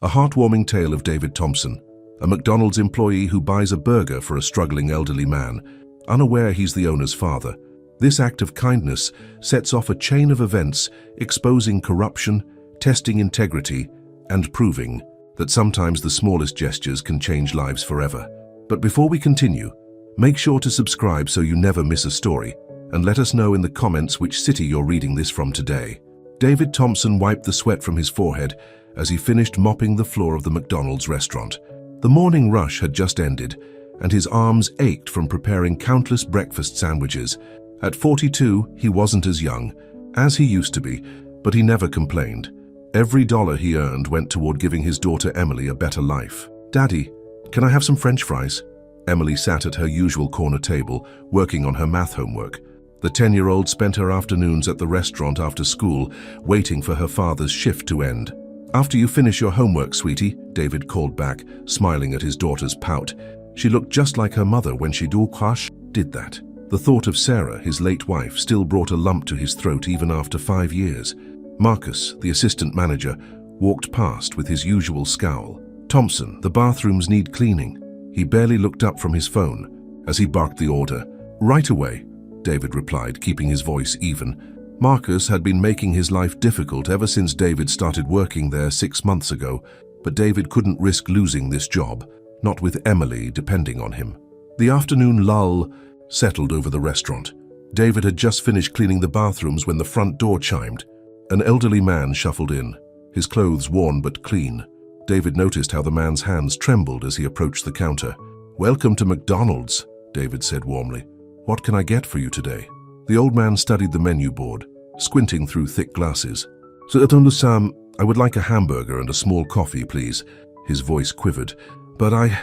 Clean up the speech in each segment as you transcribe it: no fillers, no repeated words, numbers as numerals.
A heartwarming tale of David Thompson, a McDonald's employee who buys a burger for a struggling elderly man, unaware he's the owner's father. This act of kindness sets off a chain of events exposing corruption, testing integrity, and proving that sometimes the smallest gestures can change lives forever. But before we continue, make sure to subscribe so you never miss a story, and let us know in the comments which city you're reading this from today. David Thompson wiped the sweat from his forehead as he finished mopping the floor of the McDonald's restaurant. The morning rush had just ended, and his arms ached from preparing countless breakfast sandwiches. At 42, he wasn't as young as he used to be, but he never complained. Every dollar he earned went toward giving his daughter Emily a better life. "Daddy, can I have some French fries?" Emily sat at her usual corner table, working on her math homework. The 10-year-old spent her afternoons at the restaurant after school, waiting for her father's shift to end. "After you finish your homework, sweetie," David called back, smiling at his daughter's pout. She looked just like her mother when she did that. The thought of Sarah, his late wife, still brought a lump to his throat even after 5 years. Marcus, the assistant manager, walked past with his usual scowl. "Thompson, the bathrooms need cleaning." He barely looked up from his phone as he barked the order. "Right away," David replied, keeping his voice even. Marcus had been making his life difficult ever since David started working there 6 months ago, but David couldn't risk losing this job, not with Emily depending on him. The afternoon lull settled over the restaurant. David had just finished cleaning the bathrooms when the front door chimed. An elderly man shuffled in, his clothes worn but clean. David noticed how the man's hands trembled as he approached the counter. "Welcome to McDonald's," David said warmly. "What can I get for you today?" The old man studied the menu board, squinting through thick glasses. "Sam, I would like a hamburger and a small coffee, please." His voice quivered. "But I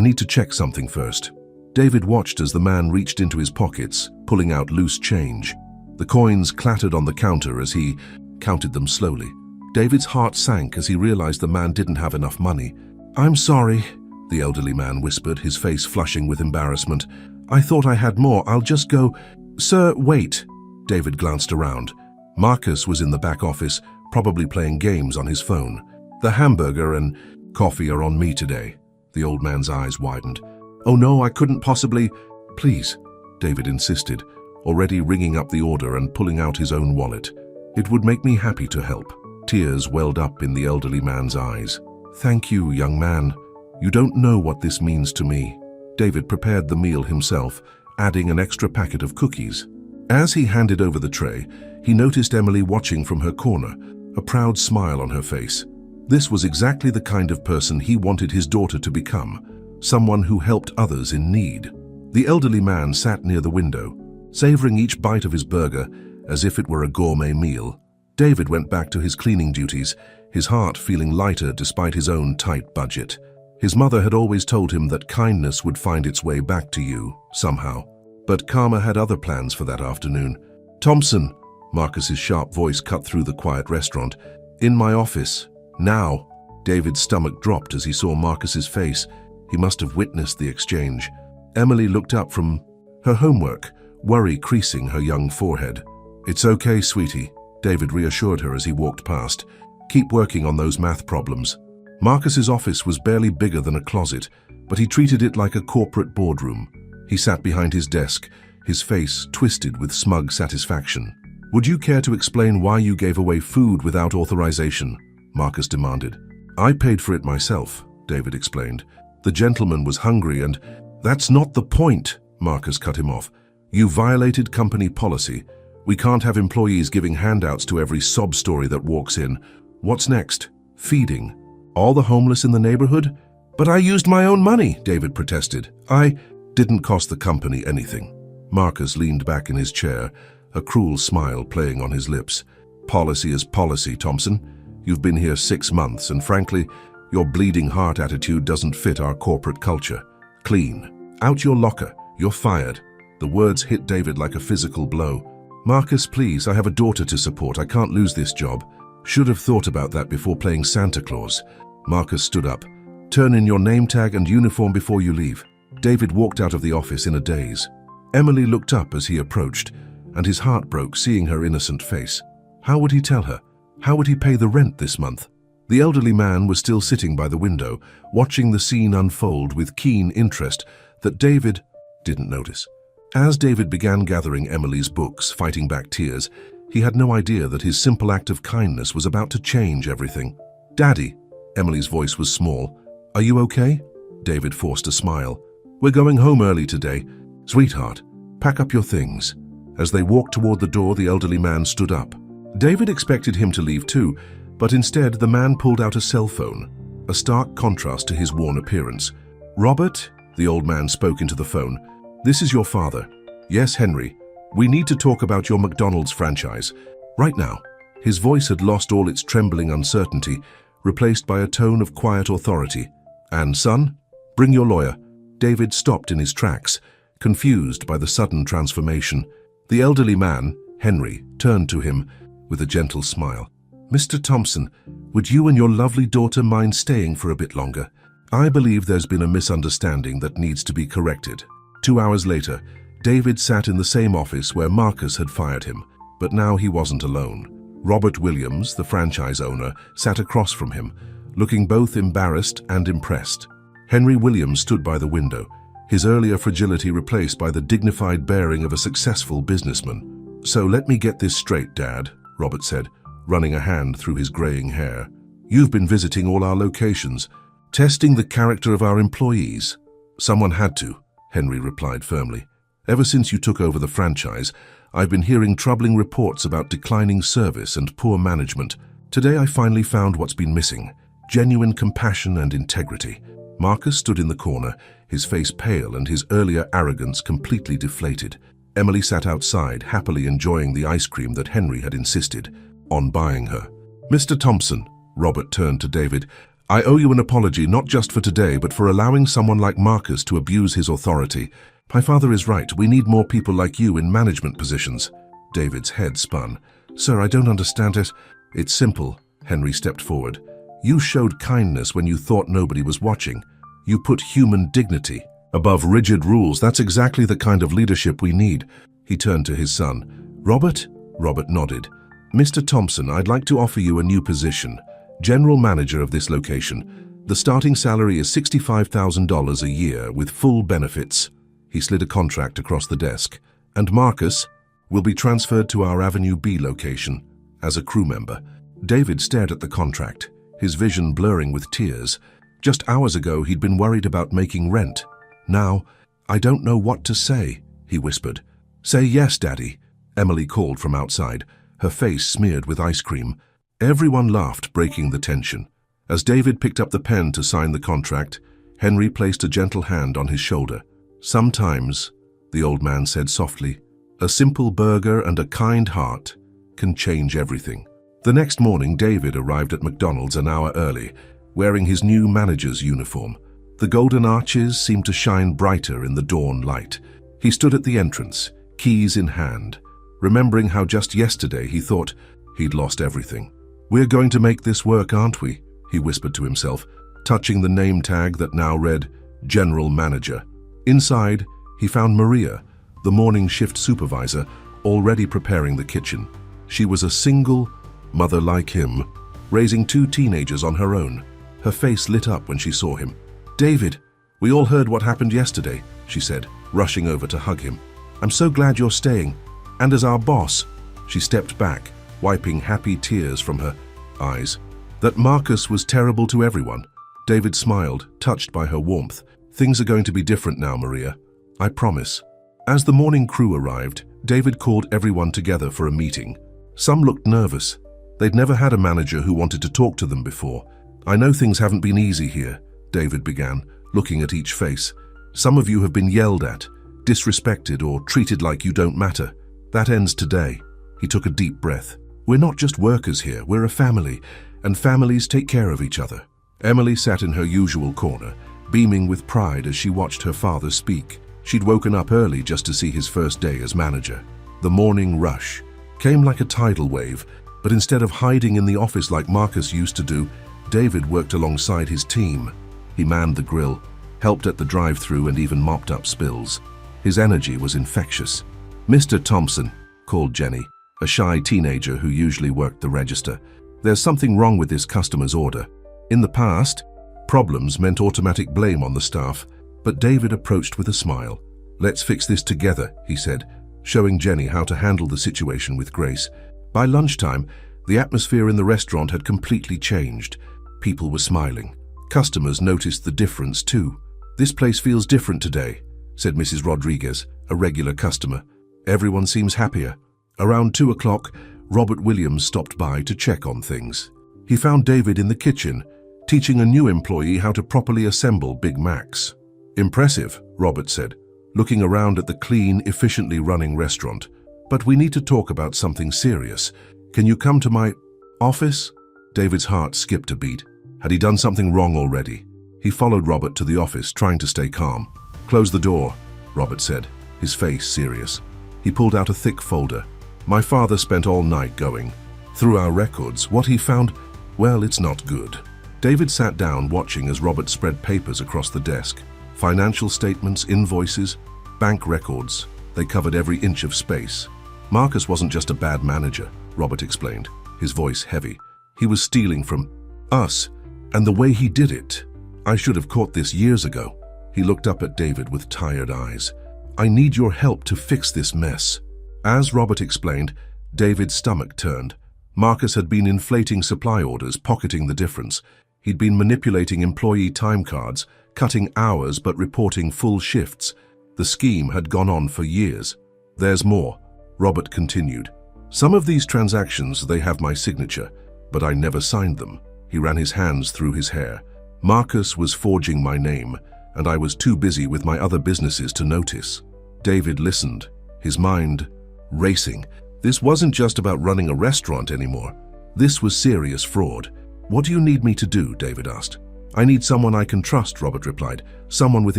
need to check something first." David watched as the man reached into his pockets, pulling out loose change. The coins clattered on the counter as he counted them slowly. David's heart sank as he realized the man didn't have enough money. "I'm sorry," the elderly man whispered, his face flushing with embarrassment. "I thought I had more. I'll just go." "Sir, wait." David glanced around. Marcus was in the back office, probably playing games on his phone. "The hamburger and coffee are on me today." The old man's eyes widened. "Oh no, I couldn't possibly." "Please," David insisted, already ringing up the order and pulling out his own wallet. "It would make me happy to help." Tears welled up in the elderly man's eyes. "Thank you, young man. You don't know what this means to me." David prepared the meal himself, adding an extra packet of cookies. As he handed over the tray, he noticed Emily watching from her corner, a proud smile on her face. This was exactly the kind of person he wanted his daughter to become, someone who helped others in need. The elderly man sat near the window, savoring each bite of his burger as if it were a gourmet meal. David went back to his cleaning duties, his heart feeling lighter despite his own tight budget. His mother had always told him that kindness would find its way back to you, somehow. But karma had other plans for that afternoon. "Thompson," Marcus's sharp voice cut through the quiet restaurant. "In my office. Now." David's stomach dropped as he saw Marcus's face. He must have witnessed the exchange. Emily looked up from her homework, worry creasing her young forehead. "It's okay, sweetie," David reassured her as he walked past. "Keep working on those math problems." Marcus's office was barely bigger than a closet, but he treated it like a corporate boardroom. He sat behind his desk, his face twisted with smug satisfaction. "Would you care to explain why you gave away food without authorization?" Marcus demanded. "I paid for it myself," David explained. "The gentleman was hungry and—" "That's not the point," Marcus cut him off. "You violated company policy. We can't have employees giving handouts to every sob story that walks in. What's next? Feeding all the homeless in the neighborhood?" "But I used my own money," David protested. "I didn't cost the company anything." Marcus leaned back in his chair, a cruel smile playing on his lips. "Policy is policy, Thompson. You've been here 6 months, and frankly, your bleeding heart attitude doesn't fit our corporate culture. Clean. Out your locker. You're fired." The words hit David like a physical blow. "Marcus, please, I have a daughter to support. I can't lose this job." "Should have thought about that before playing Santa Claus." Marcus stood up. "Turn in your name tag and uniform before you leave." David walked out of the office in a daze. Emily looked up as he approached, and his heart broke seeing her innocent face. How would he tell her? How would he pay the rent this month? The elderly man was still sitting by the window, watching the scene unfold with keen interest that David didn't notice. As David began gathering Emily's books, fighting back tears, he had no idea that his simple act of kindness was about to change everything. "Daddy," Emily's voice was small. "Are you okay?" David forced a smile. "We're going home early today. Sweetheart, pack up your things." As they walked toward the door, the elderly man stood up. David expected him to leave too, but instead the man pulled out a cell phone, a stark contrast to his worn appearance. "Robert," the old man spoke into the phone, "this is your father." "Yes, Henry. We need to talk about your McDonald's franchise. Right now." His voice had lost all its trembling uncertainty, replaced by a tone of quiet authority. "And son, bring your lawyer." David stopped in his tracks, confused by the sudden transformation. The elderly man, Henry, turned to him with a gentle smile. "Mr. Thompson, would you and your lovely daughter mind staying for a bit longer? I believe there's been a misunderstanding that needs to be corrected." 2 hours later, David sat in the same office where Marcus had fired him, but now he wasn't alone. Robert Williams, the franchise owner, sat across from him, looking both embarrassed and impressed. Henry Williams stood by the window, his earlier fragility replaced by the dignified bearing of a successful businessman. "So let me get this straight, Dad," Robert said, running a hand through his graying hair. "You've been visiting all our locations, testing the character of our employees." "Someone had to," Henry replied firmly. "Ever since you took over the franchise, I've been hearing troubling reports about declining service and poor management. Today I finally found what's been missing: genuine compassion and integrity." Marcus stood in the corner, his face pale and his earlier arrogance completely deflated. Emily sat outside, happily enjoying the ice cream that Henry had insisted on buying her. "Mr. Thompson," Robert turned to David, "I owe you an apology not just for today, but for allowing someone like Marcus to abuse his authority. My father is right. We need more people like you in management positions." David's head spun. "Sir, I don't understand it." "It's simple." Henry stepped forward. "You showed kindness when you thought nobody was watching. You put human dignity above rigid rules. That's exactly the kind of leadership we need." He turned to his son. "Robert?" Robert nodded. "Mr. Thompson, I'd like to offer you a new position, general manager of this location. The starting salary is $65,000 a year with full benefits." He slid a contract across the desk. "And Marcus will be transferred to our Avenue B location as a crew member." David stared at the contract, his vision blurring with tears. Just hours ago, he'd been worried about making rent. Now, "I don't know what to say," he whispered. "Say yes, Daddy," Emily called from outside, her face smeared with ice cream. Everyone laughed, breaking the tension. As David picked up the pen to sign the contract, Henry placed a gentle hand on his shoulder. "Sometimes," the old man said softly, "a simple burger and a kind heart can change everything." The next morning, David arrived at McDonald's an hour early, wearing his new manager's uniform. The golden arches seemed to shine brighter in the dawn light. He stood at the entrance, keys in hand, remembering how just yesterday he thought he'd lost everything. "We're going to make this work, aren't we?" he whispered to himself, touching the name tag that now read General Manager. Inside, he found Maria, the morning shift supervisor, already preparing the kitchen. She was a single mother like him, raising 2 teenagers on her own. Her face lit up when she saw him. "David, we all heard what happened yesterday," she said, rushing over to hug him. "I'm so glad you're staying. And as our boss," she stepped back, wiping happy tears from her eyes. "That Marcus was terrible to everyone." David smiled, touched by her warmth. "Things are going to be different now, Maria. I promise." As the morning crew arrived, David called everyone together for a meeting. Some looked nervous. They'd never had a manager who wanted to talk to them before. "I know things haven't been easy here," David began, looking at each face. "Some of you have been yelled at, disrespected, or treated like you don't matter. That ends today." He took a deep breath. "We're not just workers here, we're a family, and families take care of each other." Emily sat in her usual corner, beaming with pride as she watched her father speak. She'd woken up early just to see his first day as manager. The morning rush came like a tidal wave, but instead of hiding in the office like Marcus used to do, David worked alongside his team. He manned the grill, helped at the drive-thru, and even mopped up spills. His energy was infectious. "Mr. Thompson," called Jenny, a shy teenager who usually worked the register. There's something wrong with this customer's order. In the past, problems meant automatic blame on the staff, but David approached with a smile. "Let's fix this together," he said, showing Jenny how to handle the situation with grace. By lunchtime, the atmosphere in the restaurant had completely changed. People were smiling. Customers noticed the difference too. "This place feels different today," said Mrs. Rodriguez, a regular customer. "Everyone seems happier." Around 2 o'clock, Robert Williams stopped by to check on things. He found David in the kitchen, teaching a new employee how to properly assemble Big Macs. "Impressive," Robert said, looking around at the clean, efficiently running restaurant. "But we need to talk about something serious. Can you come to my office?" David's heart skipped a beat. Had he done something wrong already? He followed Robert to the office, trying to stay calm. "Close the door," Robert said, his face serious. He pulled out a thick folder. "My father spent all night going through our records. What he found, well, it's not good." David sat down, watching as Robert spread papers across the desk. Financial statements, invoices, bank records. They covered every inch of space. "Marcus wasn't just a bad manager," Robert explained, his voice heavy. "He was stealing from us, and the way he did it. I should have caught this years ago." He looked up at David with tired eyes. "I need your help to fix this mess." As Robert explained, David's stomach turned. Marcus had been inflating supply orders, pocketing the difference. He'd been manipulating employee time cards, cutting hours but reporting full shifts. The scheme had gone on for years. "There's more," Robert continued. "Some of these transactions, they have my signature, but I never signed them." He ran his hands through his hair. "Marcus was forging my name, and I was too busy with my other businesses to notice." David listened, his mind racing. This wasn't just about running a restaurant anymore. This was serious fraud. "What do you need me to do?" David asked. "I need someone I can trust," Robert replied. "Someone with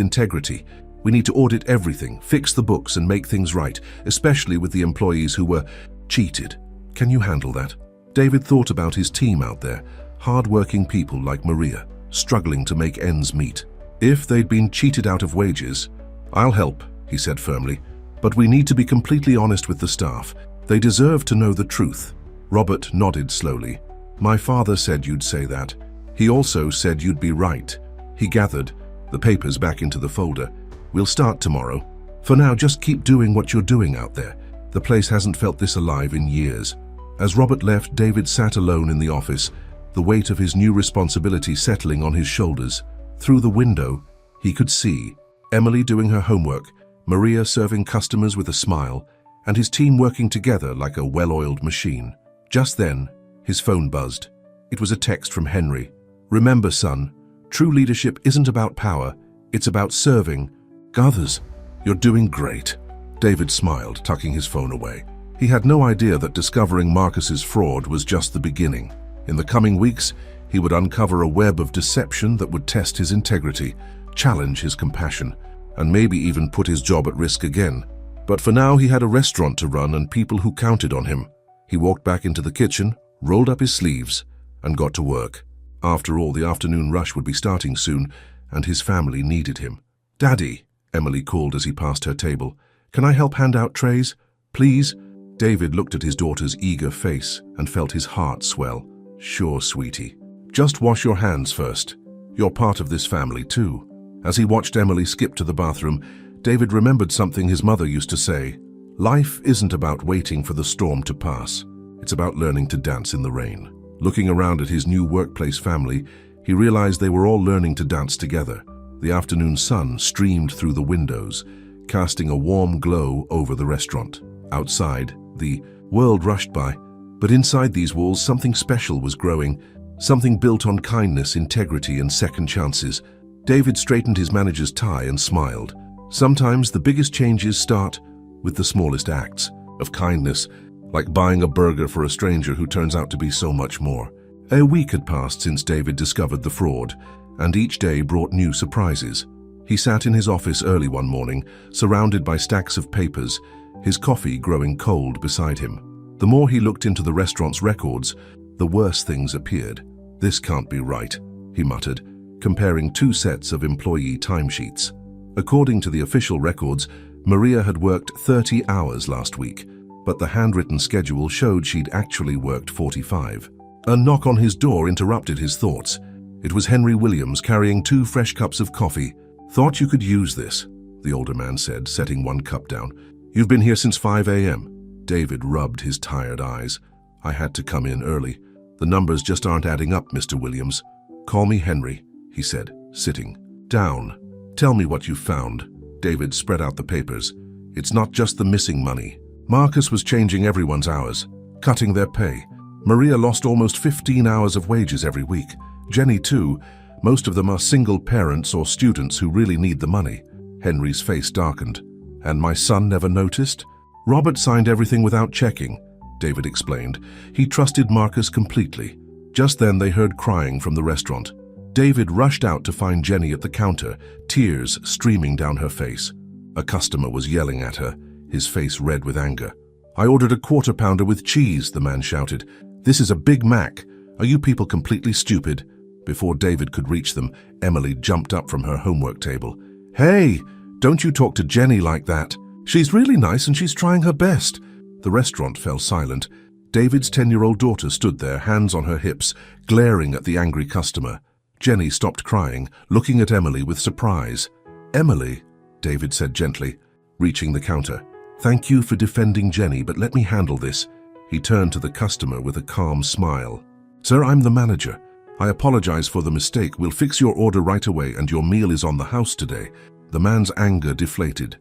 integrity. We need to audit everything, fix the books and make things right, especially with the employees who were cheated. Can you handle that?" David thought about his team out there, hard-working people like Maria, struggling to make ends meet. "If they'd been cheated out of wages, I'll help," he said firmly. "But we need to be completely honest with the staff. They deserve to know the truth." Robert nodded slowly. "My father said you'd say that. He also said you'd be right." He gathered the papers back into the folder. "We'll start tomorrow. For now, just keep doing what you're doing out there. The place hasn't felt this alive in years." As Robert left, David sat alone in the office, the weight of his new responsibility settling on his shoulders. Through the window, he could see Emily doing her homework, Maria serving customers with a smile, and his team working together like a well-oiled machine. Just then, his phone buzzed. It was a text from Henry. "Remember, son, true leadership isn't about power, it's about serving others. You're doing great." David smiled, tucking his phone away. He had no idea that discovering Marcus's fraud was just the beginning. In the coming weeks, he would uncover a web of deception that would test his integrity, challenge his compassion, and maybe even put his job at risk again. But for now, he had a restaurant to run and people who counted on him. He walked back into the kitchen, rolled up his sleeves, and got to work. After all, the afternoon rush would be starting soon, and his family needed him. "Daddy," Emily called as he passed her table. "Can I help hand out trays? Please?" David looked at his daughter's eager face and felt his heart swell. "Sure, sweetie. Just wash your hands first. You're part of this family too." As he watched Emily skip to the bathroom, David remembered something his mother used to say. "Life isn't about waiting for the storm to pass. It's about learning to dance in the rain." Looking around at his new workplace family, he realized they were all learning to dance together. The afternoon sun streamed through the windows, casting a warm glow over the restaurant. Outside, the world rushed by, but inside these walls something special was growing, something built on kindness, integrity, and second chances. David straightened his manager's tie and smiled. Sometimes the biggest changes start with the smallest acts of kindness, like buying a burger for a stranger who turns out to be so much more. A week had passed since David discovered the fraud, and each day brought new surprises. He sat in his office early one morning, surrounded by stacks of papers, his coffee growing cold beside him. The more he looked into the restaurant's records, the worse things appeared. "This can't be right," he muttered, comparing 2 sets of employee timesheets. According to the official records, Maria had worked 30 hours last week, but the handwritten schedule showed she'd actually worked 45. A knock on his door interrupted his thoughts. It was Henry Williams carrying 2 fresh cups of coffee. "Thought you could use this," the older man said, setting 1 cup down. "You've been here since 5 a.m. David rubbed his tired eyes. "I had to come in early. The numbers just aren't adding up, Mr. Williams." "Call me Henry," he said, sitting down. "Tell me what you found." David spread out the papers. "It's not just the missing money. Marcus was changing everyone's hours, cutting their pay. Maria lost almost 15 hours of wages every week. Jenny too. Most of them are single parents or students who really need the money." Henry's face darkened. "And my son never noticed?" "Robert signed everything without checking," David explained. "He trusted Marcus completely." Just then they heard crying from the restaurant. David rushed out to find Jenny at the counter, tears streaming down her face. A customer was yelling at her, his face red with anger. "I ordered a quarter pounder with cheese," the man shouted. "This is a Big Mac. Are you people completely stupid?" Before David could reach them, Emily jumped up from her homework table. "Hey, don't you talk to Jenny like that. She's really nice and she's trying her best." The restaurant fell silent. David's 10-year-old daughter stood there, hands on her hips, glaring at the angry customer. Jenny stopped crying, looking at Emily with surprise. "Emily," David said gently, reaching the counter. "Thank you for defending Jenny, but let me handle this." He turned to the customer with a calm smile. "Sir, I'm the manager. I apologize for the mistake. We'll fix your order right away and your meal is on the house today." The man's anger deflated.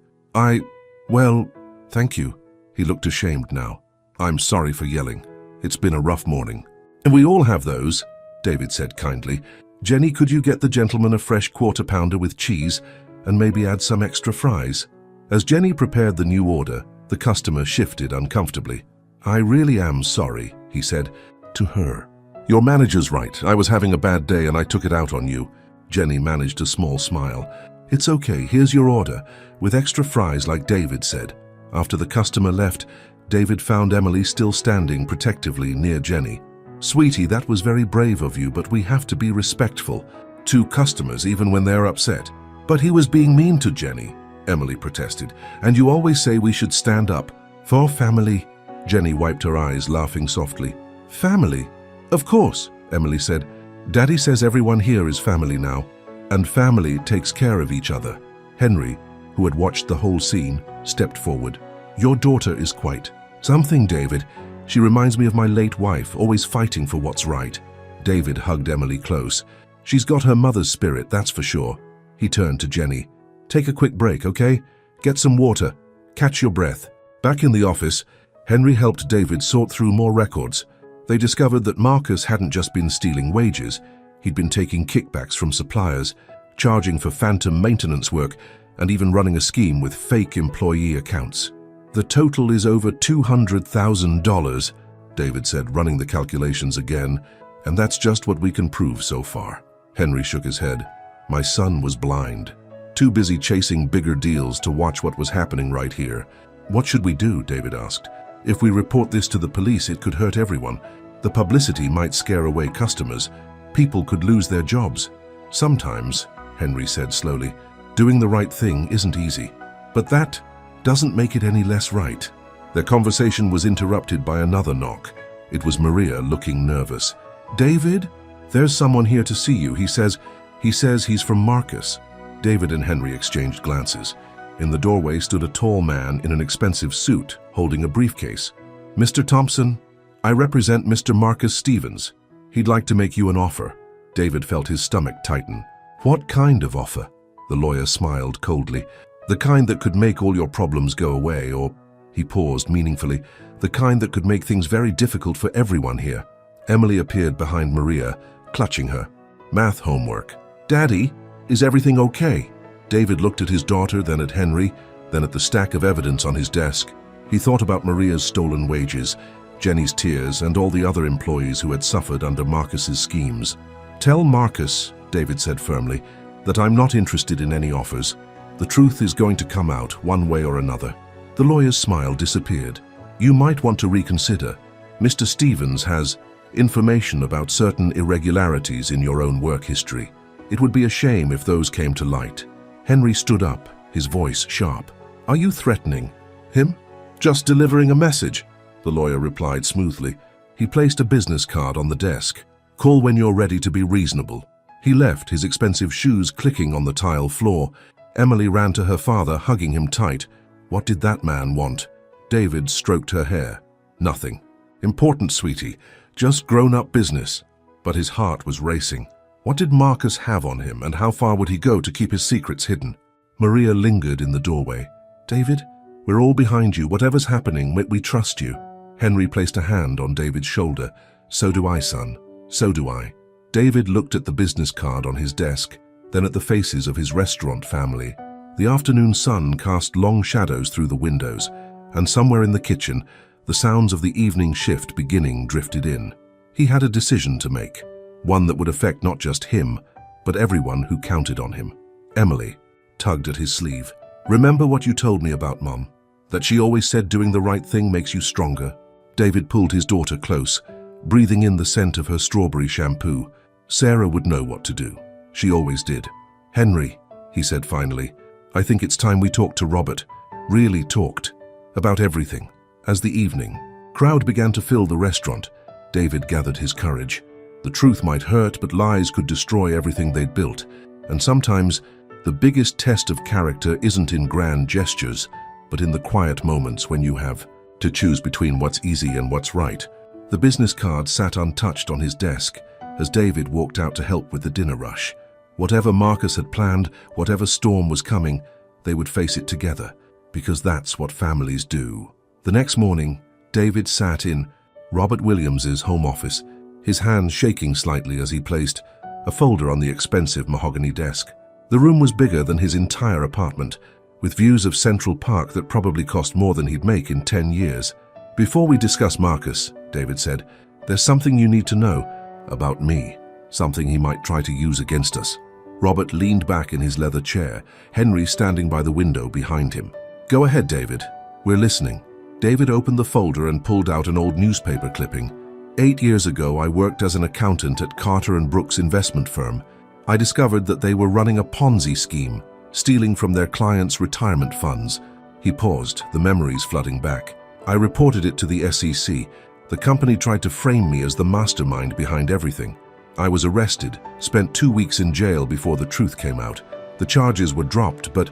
Well, thank you." He looked ashamed now. "I'm sorry for yelling. It's been a rough morning." "And we all have those," David said kindly. "Jenny, could you get the gentleman a fresh quarter pounder with cheese and maybe add some extra fries?" As Jenny prepared the new order, the customer shifted uncomfortably. "I really am sorry," he said to her. "Your manager's right. I was having a bad day and I took it out on you." Jenny managed a small smile. "It's okay. Here's your order, with extra fries like David said." After the customer left, David found Emily still standing protectively near Jenny. "Sweetie, that was very brave of you, but we have to be respectful to customers even when they're upset." "But he was being mean to Jenny," Emily protested. "And you always say we should stand up for family." Jenny wiped her eyes, laughing softly. "Family? Of course," Emily said. "Daddy says everyone here is family now, and family takes care of each other." Henry, who had watched the whole scene, stepped forward. "Your daughter is quite something, David. She reminds me of my late wife, always fighting for what's right." David hugged Emily close. "She's got her mother's spirit, that's for sure." He turned to Jenny. "Take a quick break, okay? Get some water. Catch your breath." Back in the office, Henry helped David sort through more records. They discovered that Marcus hadn't just been stealing wages. He'd been taking kickbacks from suppliers, charging for phantom maintenance work, and even running a scheme with fake employee accounts. "The total is over $200,000, David said, running the calculations again, "and that's just what we can prove so far." Henry shook his head. "My son was blind, too busy chasing bigger deals to watch what was happening right here." "What should we do?" David asked. "If we report this to the police, it could hurt everyone. The publicity might scare away customers. People could lose their jobs." "Sometimes," Henry said slowly, "doing the right thing isn't easy. But that doesn't make it any less right." Their conversation was interrupted by another knock. It was Maria, looking nervous. "David, there's someone here to see you. He says he's from Marcus." David and Henry exchanged glances. In the doorway stood a tall man in an expensive suit, holding a briefcase. "Mr. Thompson, I represent Mr. Marcus Stevens. He'd like to make you an offer." David felt his stomach tighten. "What kind of offer?" The lawyer smiled coldly. "The kind that could make all your problems go away, or," he paused meaningfully, "the kind that could make things very difficult for everyone here." Emily appeared behind Maria, clutching her. "Math homework." "Daddy, is everything okay?" David looked at his daughter, then at Henry, then at the stack of evidence on his desk. He thought about Maria's stolen wages, Jenny's tears, and all the other employees who had suffered under Marcus's schemes. "Tell Marcus," David said firmly, "that I'm not interested in any offers. The truth is going to come out one way or another." The lawyer's smile disappeared. "You might want to reconsider. Mr. Stevens has information about certain irregularities in your own work history. It would be a shame if those came to light." Henry stood up, his voice sharp. "Are you threatening him?" "Just delivering a message," the lawyer replied smoothly. He placed a business card on the desk. Call when you're ready to be reasonable. He left, his expensive shoes clicking on the tile floor. Emily ran to her father, hugging him tight. What did that man want? David stroked her hair. Nothing. Important, sweetie. Just grown-up business. But his heart was racing. What did Marcus have on him, and how far would he go to keep his secrets hidden? Maria lingered in the doorway. David, we're all behind you. Whatever's happening, we trust you. Henry placed a hand on David's shoulder. So do I, son. So do I. David looked at the business card on his desk, then at the faces of his restaurant family. The afternoon sun cast long shadows through the windows, and somewhere in the kitchen, the sounds of the evening shift beginning drifted in. He had a decision to make, one that would affect not just him, but everyone who counted on him. Emily tugged at his sleeve. Remember what you told me about Mom? That she always said doing the right thing makes you stronger? David pulled his daughter close, breathing in the scent of her strawberry shampoo. Sarah would know what to do. She always did. Henry, he said finally, I think it's time we talked to Robert. Really talked. About everything. As the evening crowd began to fill the restaurant, David gathered his courage. The truth might hurt, but lies could destroy everything they'd built. And sometimes, the biggest test of character isn't in grand gestures, but in the quiet moments when you have to choose between what's easy and what's right. The business card sat untouched on his desk as David walked out to help with the dinner rush. Whatever Marcus had planned, whatever storm was coming, they would face it together, because that's what families do. The next morning, David sat in Robert Williams's home office, his hands shaking slightly as he placed a folder on the expensive mahogany desk. The room was bigger than his entire apartment, with views of Central Park that probably cost more than he'd make in 10 years. Before we discuss Marcus, David said, there's something you need to know about me, something he might try to use against us. Robert leaned back in his leather chair, Henry standing by the window behind him. Go ahead, David. We're listening. David opened the folder and pulled out an old newspaper clipping. 8 years ago, I worked as an accountant at Carter & Brooks investment firm. I discovered that they were running a Ponzi scheme, stealing from their clients' retirement funds. He paused, the memories flooding back. I reported it to the SEC. The company tried to frame me as the mastermind behind everything. I was arrested, spent 2 weeks in jail before the truth came out. The charges were dropped, but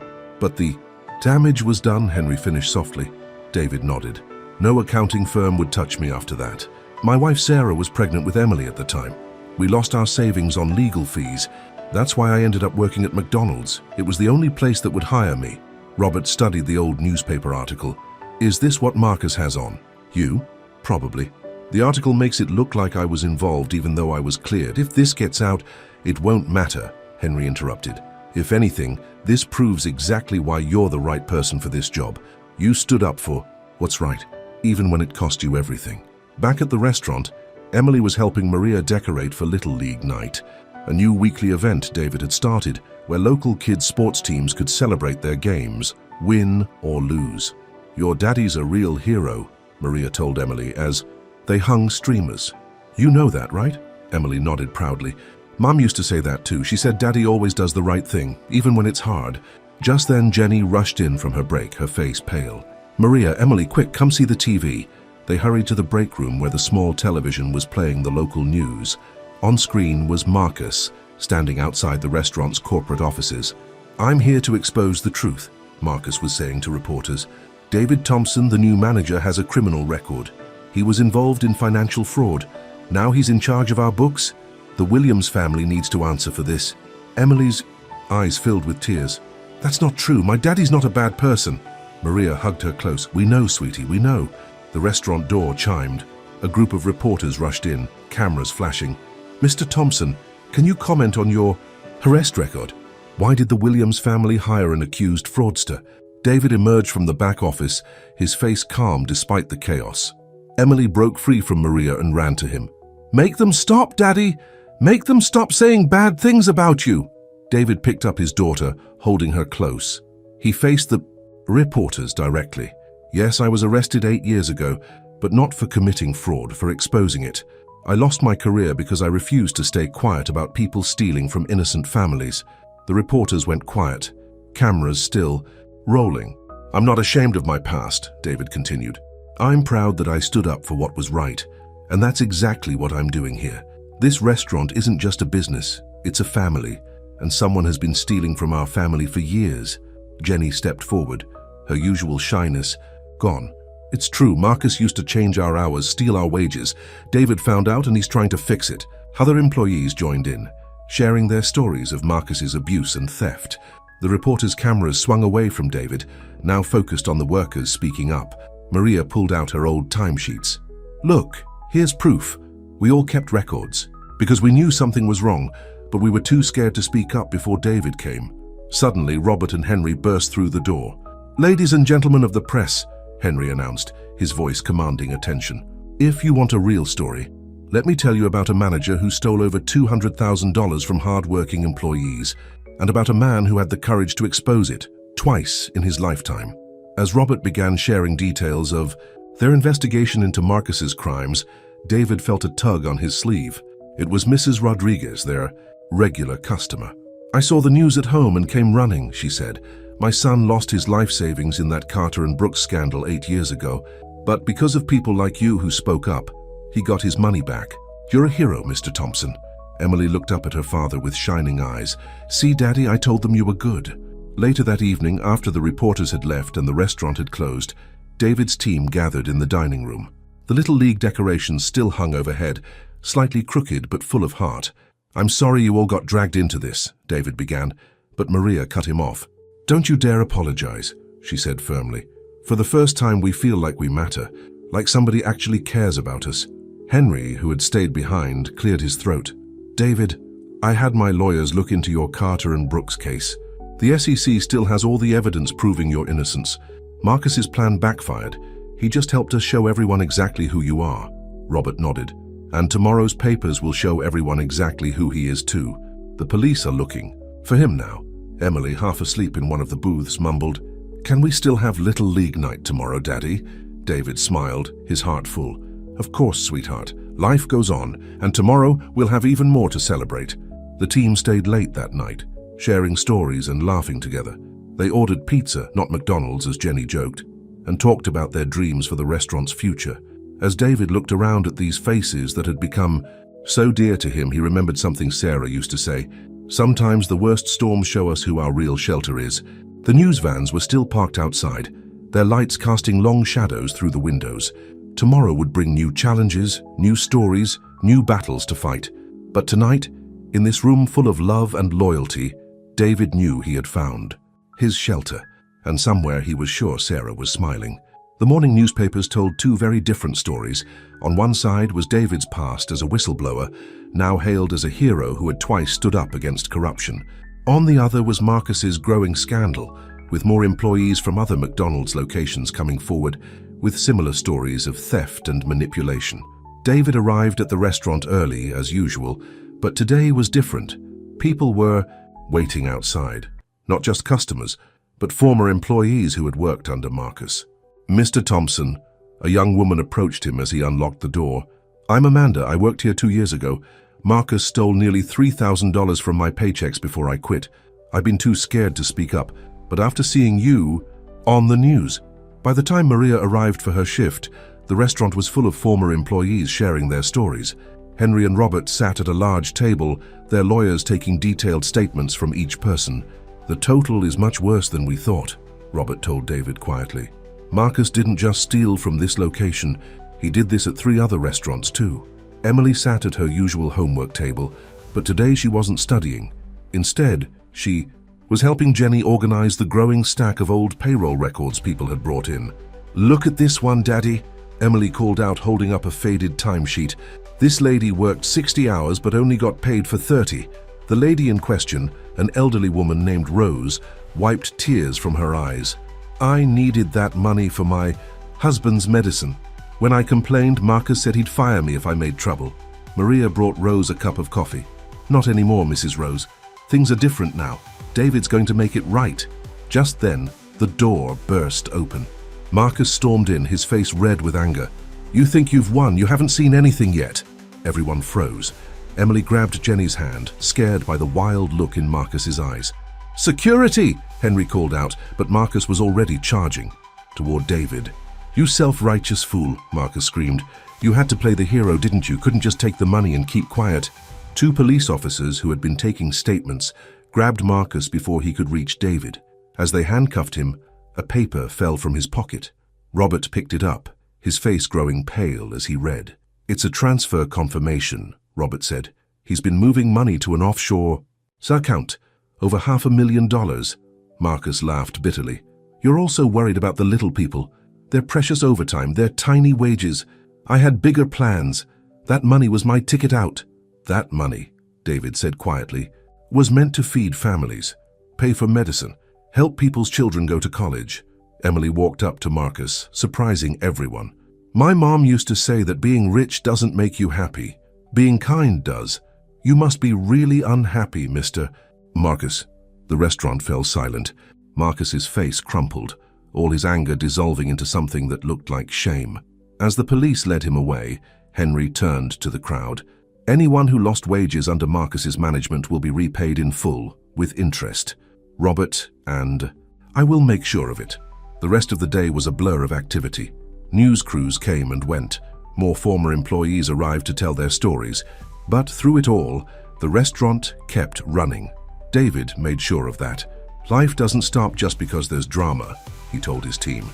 the damage was done, Henry finished softly. David nodded. No accounting firm would touch me after that. My wife Sarah was pregnant with Emily at the time. We lost our savings on legal fees. That's why I ended up working at McDonald's. It was the only place that would hire me. Robert studied the old newspaper article. Is this what Marcus has on? You? Probably. The article makes it look like I was involved even though I was cleared. If this gets out, it won't matter, Henry interrupted. If anything, this proves exactly why you're the right person for this job. You stood up for what's right, even when it cost you everything. Back at the restaurant, Emily was helping Maria decorate for Little League night, a new weekly event David had started where local kids' sports teams could celebrate their games, win or lose. Your daddy's a real hero, Maria told Emily as they hung streamers. You know that, right? Emily nodded proudly. Mom used to say that too. She said Daddy always does the right thing, even when it's hard. Just then Jenny rushed in from her break, her face pale. Maria, Emily, quick, come see the TV. They hurried to the break room where the small television was playing the local news. On screen was Marcus, standing outside the restaurant's corporate offices. I'm here to expose the truth, Marcus was saying to reporters. David Thompson, the new manager, has a criminal record. He was involved in financial fraud. Now he's in charge of our books. The Williams family needs to answer for this. Emily's eyes filled with tears. That's not true. My daddy's not a bad person. Maria hugged her close. We know, sweetie, we know. The restaurant door chimed. A group of reporters rushed in, cameras flashing. Mr. Thompson, can you comment on your arrest record? Why did the Williams family hire an accused fraudster? David emerged from the back office, his face calm despite the chaos. Emily broke free from Maria and ran to him. Make them stop, Daddy! Make them stop saying bad things about you! David picked up his daughter, holding her close. He faced the reporters directly. Yes, I was arrested 8 years ago, but not for committing fraud, for exposing it. I lost my career because I refused to stay quiet about people stealing from innocent families. The reporters went quiet, cameras still rolling. I'm not ashamed of my past, David continued. I'm proud that I stood up for what was right, And that's exactly what I'm doing here. This restaurant isn't just a business, it's a family, and someone has been stealing from our family for years. Jenny stepped forward, her usual shyness gone. It's true, Marcus used to change our hours, steal our wages. David found out and he's trying to fix it. Other employees joined in, sharing their stories of Marcus's abuse and theft. The reporters' cameras swung away from David, now focused on the workers speaking up. Maria pulled out her old timesheets. Look, here's proof. We all kept records, because we knew something was wrong, but we were too scared to speak up before David came. Suddenly, Robert and Henry burst through the door. "Ladies and gentlemen of the press," Henry announced, his voice commanding attention. "If you want a real story, let me tell you about a manager who stole over $200,000 from hard-working employees, and about a man who had the courage to expose it, twice in his lifetime." As Robert began sharing details of their investigation into Marcus's crimes, David felt a tug on his sleeve. It was Mrs. Rodriguez, their regular customer. "I saw the news at home and came running," she said. "My son lost his life savings in that Carter and Brooks scandal 8 years ago, but because of people like you who spoke up, he got his money back. You're a hero, Mr. Thompson." Emily looked up at her father with shining eyes. "See, Daddy, I told them you were good." Later that evening, after the reporters had left and the restaurant had closed, David's team gathered in the dining room. The Little League decorations still hung overhead, slightly crooked but full of heart. "I'm sorry you all got dragged into this," David began, but Maria cut him off. "Don't you dare apologize," she said firmly. "For the first time we feel like we matter, like somebody actually cares about us." Henry, who had stayed behind, cleared his throat. "David, I had my lawyers look into your Carter and Brooks case. The SEC still has all the evidence proving your innocence. Marcus's plan backfired. He just helped us show everyone exactly who you are." Robert nodded. "And tomorrow's papers will show everyone exactly who he is too. The police are looking for him now." Emily, half asleep in one of the booths, mumbled, "Can we still have Little League night tomorrow, Daddy?" David smiled, his heart full. "Of course, sweetheart. Life goes on, and tomorrow we'll have even more to celebrate." The team stayed late that night, sharing stories and laughing together. They ordered pizza, not McDonald's, as Jenny joked, and talked about their dreams for the restaurant's future. As David looked around at these faces that had become so dear to him, he remembered something Sarah used to say: "Sometimes the worst storms show us who our real shelter is." The news vans were still parked outside, their lights casting long shadows through the windows. Tomorrow would bring new challenges, new stories, new battles to fight. But tonight, in this room full of love and loyalty, David knew he had found his shelter, and somewhere he was sure Sarah was smiling. The morning newspapers told two very different stories. On one side was David's past as a whistleblower, now hailed as a hero who had twice stood up against corruption. On the other was Marcus's growing scandal, with more employees from other McDonald's locations coming forward with similar stories of theft and manipulation. David arrived at the restaurant early, as usual, but today was different. People were waiting outside, not just customers, but former employees who had worked under Marcus. "Mr. Thompson," a young woman approached him as he unlocked the door. "I'm Amanda. I worked here 2 years ago. Marcus stole nearly $3,000 from my paychecks before I quit. I've been too scared to speak up, but after seeing you on the news." By the time Maria arrived for her shift, the restaurant was full of former employees sharing their stories. Henry and Robert sat at a large table, their lawyers taking detailed statements from each person. "The total is much worse than we thought," Robert told David quietly. "Marcus didn't just steal from this location, he did this at 3 other restaurants too." Emily sat at her usual homework table, but today she wasn't studying. Instead, she was helping Jenny organize the growing stack of old payroll records people had brought in. "Look at this one, Daddy," Emily called out, holding up a faded timesheet. "This lady worked 60 hours but only got paid for 30. The lady in question, an elderly woman named Rose, wiped tears from her eyes. "I needed that money for my husband's medicine. When I complained, Marcus said he'd fire me if I made trouble." Maria brought Rose a cup of coffee. "Not anymore, Mrs. Rose. Things are different now. David's going to make it right." Just then, the door burst open. Marcus stormed in, his face red with anger. "You think you've won? You haven't seen anything yet." Everyone froze. Emily grabbed Jenny's hand, scared by the wild look in Marcus's eyes. "Security!" Henry called out, but Marcus was already charging toward David. "You self-righteous fool," Marcus screamed. You had to play the hero, didn't you? Couldn't just take the money and keep quiet. Two police officers who had been taking statements grabbed Marcus before he could reach David. As they handcuffed him, a paper fell from his pocket. Robert picked it up, his face growing pale as he read. "It's a transfer confirmation," Robert said. "He's been moving money to an offshore account, over $500,000. Marcus laughed bitterly. "You're also worried about the little people. Their precious overtime, their tiny wages. I had bigger plans. That money was my ticket out." "That money," David said quietly, "was meant to feed families, pay for medicine, help people's children go to college." Emily walked up to Marcus, surprising everyone. "My mom used to say that being rich doesn't make you happy. Being kind does. You must be really unhappy, Mr. Marcus." The restaurant fell silent. Marcus's face crumpled, all his anger dissolving into something that looked like shame. As the police led him away, Henry turned to the crowd. "Anyone who lost wages under Marcus's management will be repaid in full, with interest. Robert and I will make sure of it." The rest of the day was a blur of activity. News crews came and went. More former employees arrived to tell their stories. But through it all, the restaurant kept running. David made sure of that. "Life doesn't stop just because there's drama," he told his team.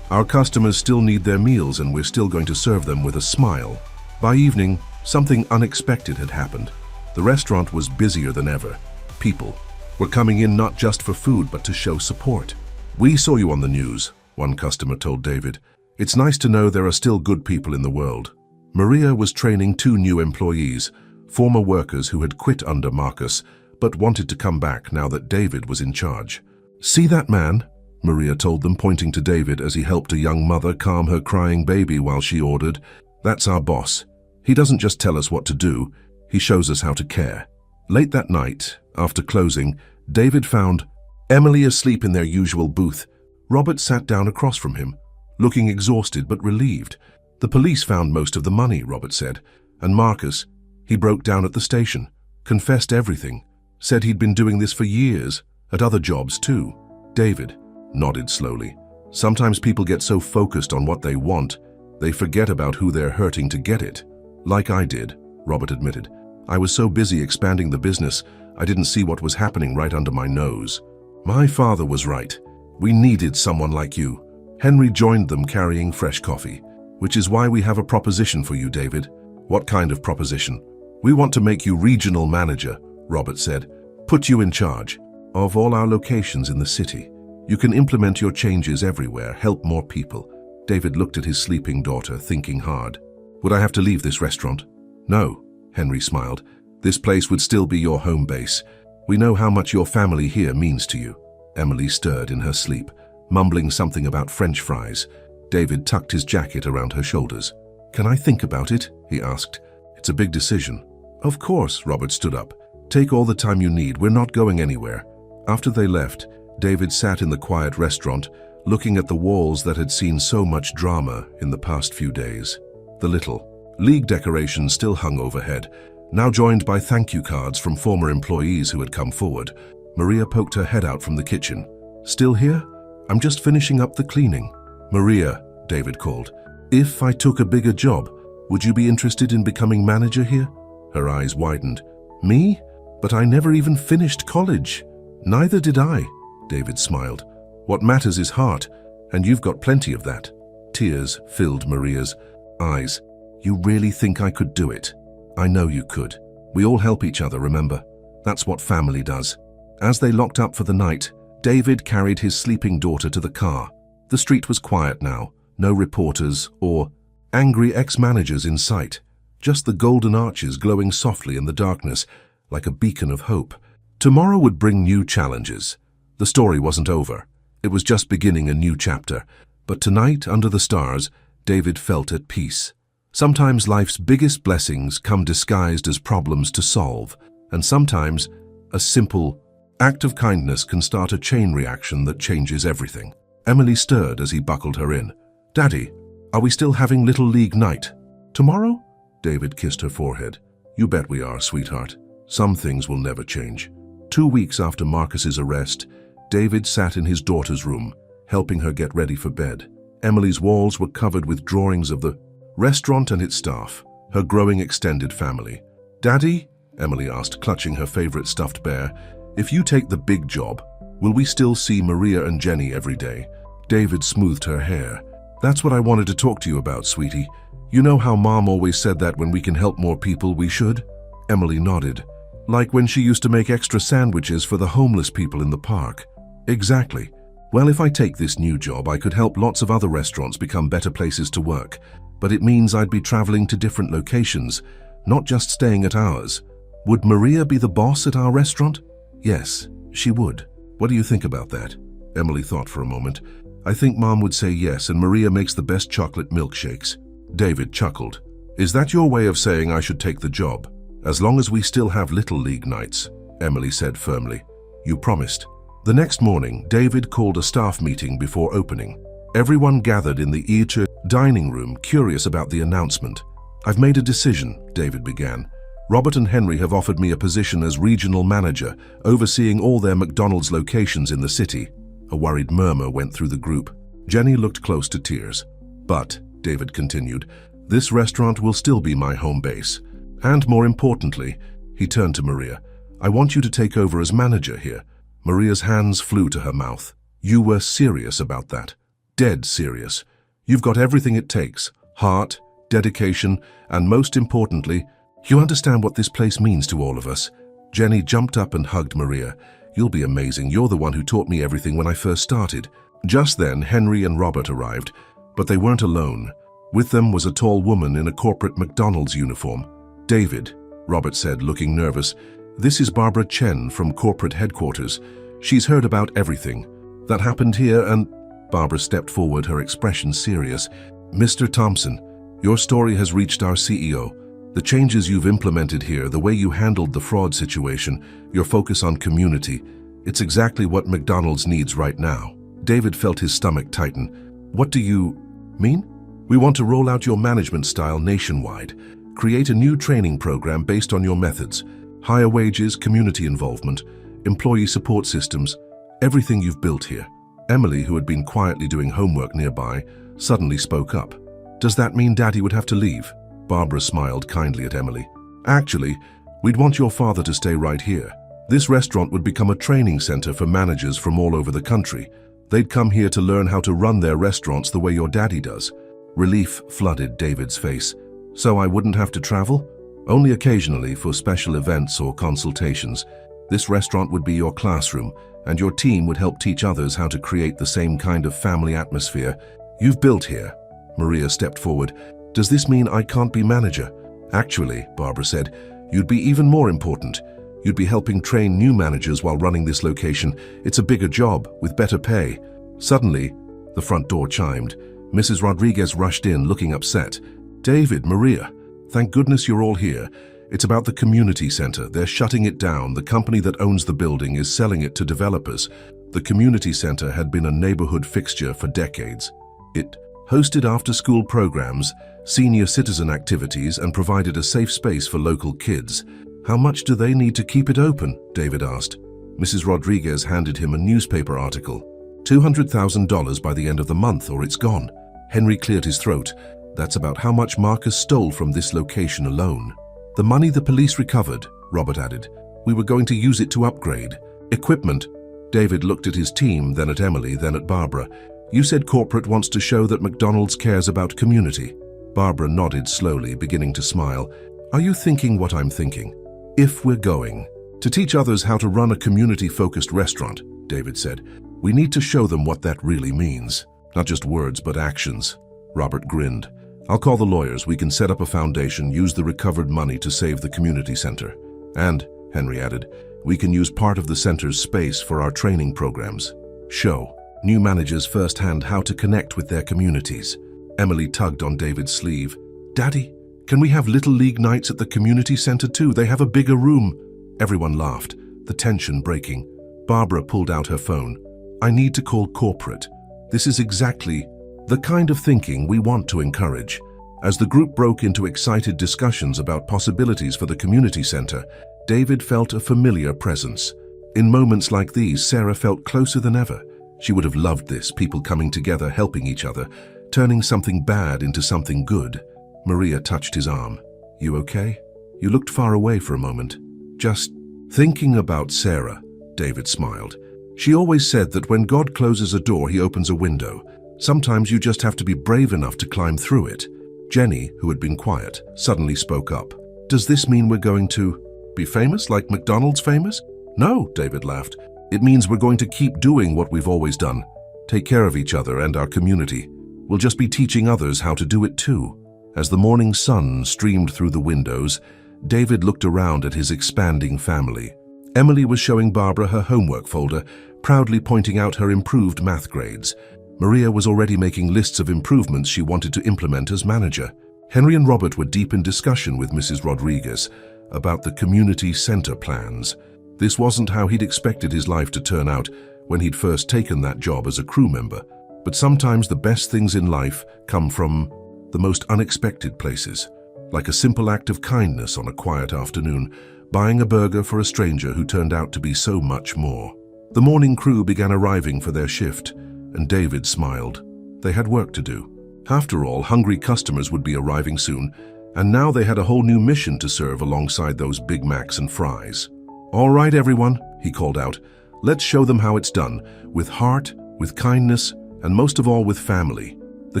"Our customers still need their meals and we're still going to serve them with a smile." By evening, something unexpected had happened. The restaurant was busier than ever. People were coming in not just for food but to show support. "We saw you on the news," one customer told David. "It's nice to know there are still good people in the world." Maria was training two new employees, former workers who had quit under Marcus, but wanted to come back now that David was in charge. "See that man?" Maria told them, pointing to David as he helped a young mother calm her crying baby while she ordered. "That's our boss. He doesn't just tell us what to do, he shows us how to care." Late that night, after closing, David found Emily asleep in their usual booth. Robert sat down across from him, looking exhausted but relieved. "The police found most of the money," Robert said, "and Marcus, he broke down at the station, confessed everything, said he'd been doing this for years, at other jobs too." David nodded slowly. "Sometimes people get so focused on what they want, they forget about who they're hurting to get it." "Like I did," Robert admitted. "I was so busy expanding the business, I didn't see what was happening right under my nose." "My father was right. We needed someone like you." Henry joined them carrying fresh coffee. "Which is why we have a proposition for you, David." "What kind of proposition?" "We want to make you regional manager," Robert said. "Put you in charge of all our locations in the city. You can implement your changes everywhere, help more people." David looked at his sleeping daughter, thinking hard. "Would I have to leave this restaurant?" "No," Henry smiled. "This place would still be your home base. We know how much your family here means to you." Emily stirred in her sleep, mumbling something about French fries. David tucked his jacket around her shoulders. "Can I think about it?" he asked. "It's a big decision." "Of course," Robert stood up. "Take all the time you need. We're not going anywhere." After they left, David sat in the quiet restaurant, looking at the walls that had seen so much drama in the past few days. The little league decorations still hung overhead, now joined by thank you cards from former employees who had come forward. Maria poked her head out from the kitchen. "Still here? I'm just finishing up the cleaning." "Maria," David called, "if I took a bigger job, would you be interested in becoming manager here?" Her eyes widened. "Me? But I never even finished college." "Neither did I," David smiled. "What matters is heart, and you've got plenty of that." Tears filled Maria's eyes. "You really think I could do it?" "I know you could. We all help each other, remember? That's what family does." As they locked up for the night, David carried his sleeping daughter to the car. The street was quiet now, no reporters or angry ex-managers in sight, just the golden arches glowing softly in the darkness like a beacon of hope. Tomorrow would bring new challenges. The story wasn't over. It was just beginning a new chapter. But tonight, under the stars, David felt at peace. Sometimes life's biggest blessings come disguised as problems to solve, and sometimes a simple act of kindness can start a chain reaction that changes everything. Emily stirred as he buckled her in. "Daddy, are we still having Little League night?" "Tomorrow?" David kissed her forehead. "You bet we are, sweetheart. Some things will never change." 2 weeks after Marcus's arrest, David sat in his daughter's room, helping her get ready for bed. Emily's walls were covered with drawings of the restaurant and its staff, her growing extended family. "Daddy," Emily asked, clutching her favorite stuffed bear, "if you take the big job, will we still see Maria and Jenny every day?" David smoothed her hair. "That's what I wanted to talk to you about, sweetie. You know how Mom always said that when we can help more people, we should?" Emily nodded. "Like when she used to make extra sandwiches for the homeless people in the park." "Exactly. Well, if I take this new job, I could help lots of other restaurants become better places to work. But it means I'd be traveling to different locations, not just staying at ours. Would Maria be the boss at our restaurant?" "Yes, she would. What do you think about that?" Emily thought for a moment. "I think Mom would say yes, and Maria makes the best chocolate milkshakes." David chuckled. "Is that your way of saying I should take the job? As long as we still have Little League nights," Emily said firmly. "You promised." The next morning, David called a staff meeting before opening. Everyone gathered in the Eater dining room, curious about the announcement. "I've made a decision," David began. "Robert and Henry have offered me a position as regional manager, overseeing all their McDonald's locations in the city." A worried murmur went through the group. Jenny looked close to tears. "But," David continued, "this restaurant will still be my home base. And more importantly," he turned to Maria, "I want you to take over as manager here." Maria's hands flew to her mouth. "You were serious about that? Dead serious. You've got everything it takes. Heart, dedication, and most importantly, you understand what this place means to all of us." Jenny jumped up and hugged Maria. "You'll be amazing. You're the one who taught me everything when I first started." Just then, Henry and Robert arrived, but they weren't alone. With them was a tall woman in a corporate McDonald's uniform. "David," Robert said, looking nervous, "this is Barbara Chen from corporate headquarters. She's heard about everything that happened here and—" Barbara stepped forward, her expression serious. "Mr. Thompson, your story has reached our CEO. The changes you've implemented here, the way you handled the fraud situation, your focus on community, it's exactly what McDonald's needs right now." David felt his stomach tighten. "What do you mean?" "We want to roll out your management style nationwide. Create a new training program based on your methods. Higher wages, community involvement, employee support systems, everything you've built here." Emily, who had been quietly doing homework nearby, suddenly spoke up. "Does that mean Daddy would have to leave?" Barbara smiled kindly at Emily. "Actually, we'd want your father to stay right here. This restaurant would become a training center for managers from all over the country. They'd come here to learn how to run their restaurants the way your daddy does." Relief flooded David's face. "So I wouldn't have to travel?" "Only occasionally for special events or consultations. This restaurant would be your classroom, and your team would help teach others how to create the same kind of family atmosphere you've built here." Maria stepped forward. "Does this mean I can't be manager?" "Actually," Barbara said, "you'd be even more important. You'd be helping train new managers while running this location. It's a bigger job, with better pay." Suddenly, the front door chimed. Mrs. Rodriguez rushed in, looking upset. "David, Maria, thank goodness you're all here. It's about the community center. They're shutting it down. The company that owns the building is selling it to developers. The community center had been a neighborhood fixture for decades. It hosted after-school programs, senior citizen activities, and provided a safe space for local kids. How much do they need to keep it open?" David asked. Mrs. Rodriguez handed him a newspaper article. $200,000 by the end of the month, or it's gone. Henry cleared his throat. "That's about how much Marcus stole from this location alone." "The money the police recovered," Robert added. "We were going to use it to upgrade equipment." David looked at his team, then at Emily, then at Barbara. "You said corporate wants to show that McDonald's cares about community." Barbara nodded slowly, beginning to smile. "Are you thinking what I'm thinking?" "If we're going to teach others how to run a community-focused restaurant," David said, "we need to show them what that really means. Not just words, but actions." Robert grinned. "I'll call the lawyers. We can set up a foundation, use the recovered money to save the community center. And," Henry added, "we can use part of the center's space for our training programs. Show new managers firsthand how to connect with their communities." Emily tugged on David's sleeve. "Daddy, can we have Little League nights at the community center too? They have a bigger room." Everyone laughed, the tension breaking. Barbara pulled out her phone. "I need to call corporate. This is exactly the kind of thinking we want to encourage." As the group broke into excited discussions about possibilities for the community center, David felt a familiar presence. In moments like these, Sarah felt closer than ever. She would have loved this, people coming together, helping each other, turning something bad into something good. Maria touched his arm. You okay? You looked far away for a moment. Just thinking about Sarah, David smiled. She always said that when God closes a door, he opens a window. Sometimes you just have to be brave enough to climb through it. Jenny, who had been quiet, suddenly spoke up. Does this mean we're going to be famous like McDonald's famous? No, David laughed. It means we're going to keep doing what we've always done. Take care of each other and our community. We'll just be teaching others how to do it too. As the morning sun streamed through the windows, David looked around at his expanding family. Emily was showing Barbara her homework folder, proudly pointing out her improved math grades. Maria was already making lists of improvements she wanted to implement as manager. Henry and Robert were deep in discussion with Mrs. Rodriguez about the community center plans. This wasn't how he'd expected his life to turn out when he'd first taken that job as a crew member. But sometimes the best things in life come from the most unexpected places, like a simple act of kindness on a quiet afternoon, buying a burger for a stranger who turned out to be so much more. The morning crew began arriving for their shift, and David smiled. They had work to do. After all, hungry customers would be arriving soon, and now they had a whole new mission to serve alongside those Big Macs and fries. All right, everyone, he called out. Let's show them how it's done, with heart, with kindness, and most of all with family. The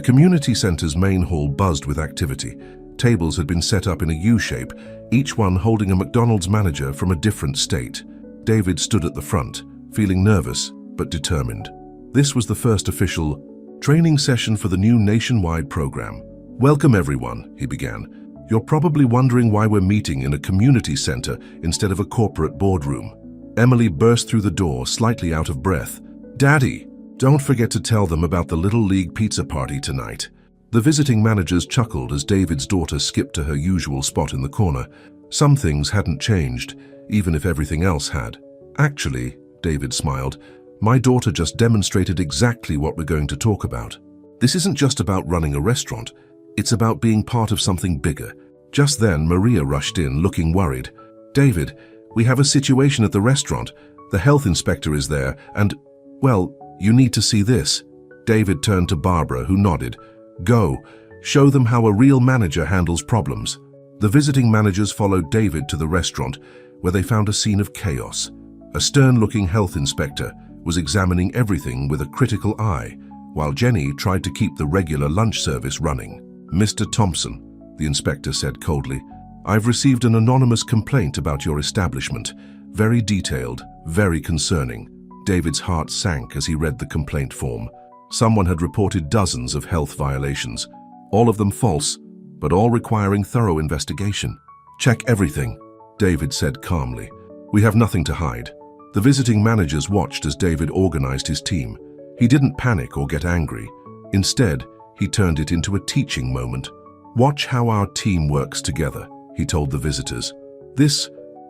community center's main hall buzzed with activity. Tables had been set up in a U-shape, each one holding a McDonald's manager from a different state. David stood at the front, feeling nervous but determined. This was the first official training session for the new nationwide program. Welcome everyone, he began. You're probably wondering why we're meeting in a community center instead of a corporate boardroom. Emily burst through the door, slightly out of breath. Daddy, don't forget to tell them about the Little League pizza party tonight. The visiting managers chuckled as David's daughter skipped to her usual spot in the corner. Some things hadn't changed, even if everything else had. Actually, David smiled, my daughter just demonstrated exactly what we're going to talk about. This isn't just about running a restaurant. It's about being part of something bigger. Just then, Maria rushed in, looking worried. David, we have a situation at the restaurant. The health inspector is there, and, well, you need to see this. David turned to Barbara, who nodded. Go, show them how a real manager handles problems. The visiting managers followed David to the restaurant, where they found a scene of chaos. A stern-looking health inspector was examining everything with a critical eye, while Jenny tried to keep the regular lunch service running. Mr. Thompson, the inspector said coldly, I've received an anonymous complaint about your establishment. Very detailed, very concerning. David's heart sank as he read the complaint form. Someone had reported dozens of health violations, all of them false, but all requiring thorough investigation. Check everything, David said calmly. We have nothing to hide. The visiting managers watched as David organized his team. He didn't panic or get angry. Instead, he turned it into a teaching moment. Watch how our team works together, he told the visitors.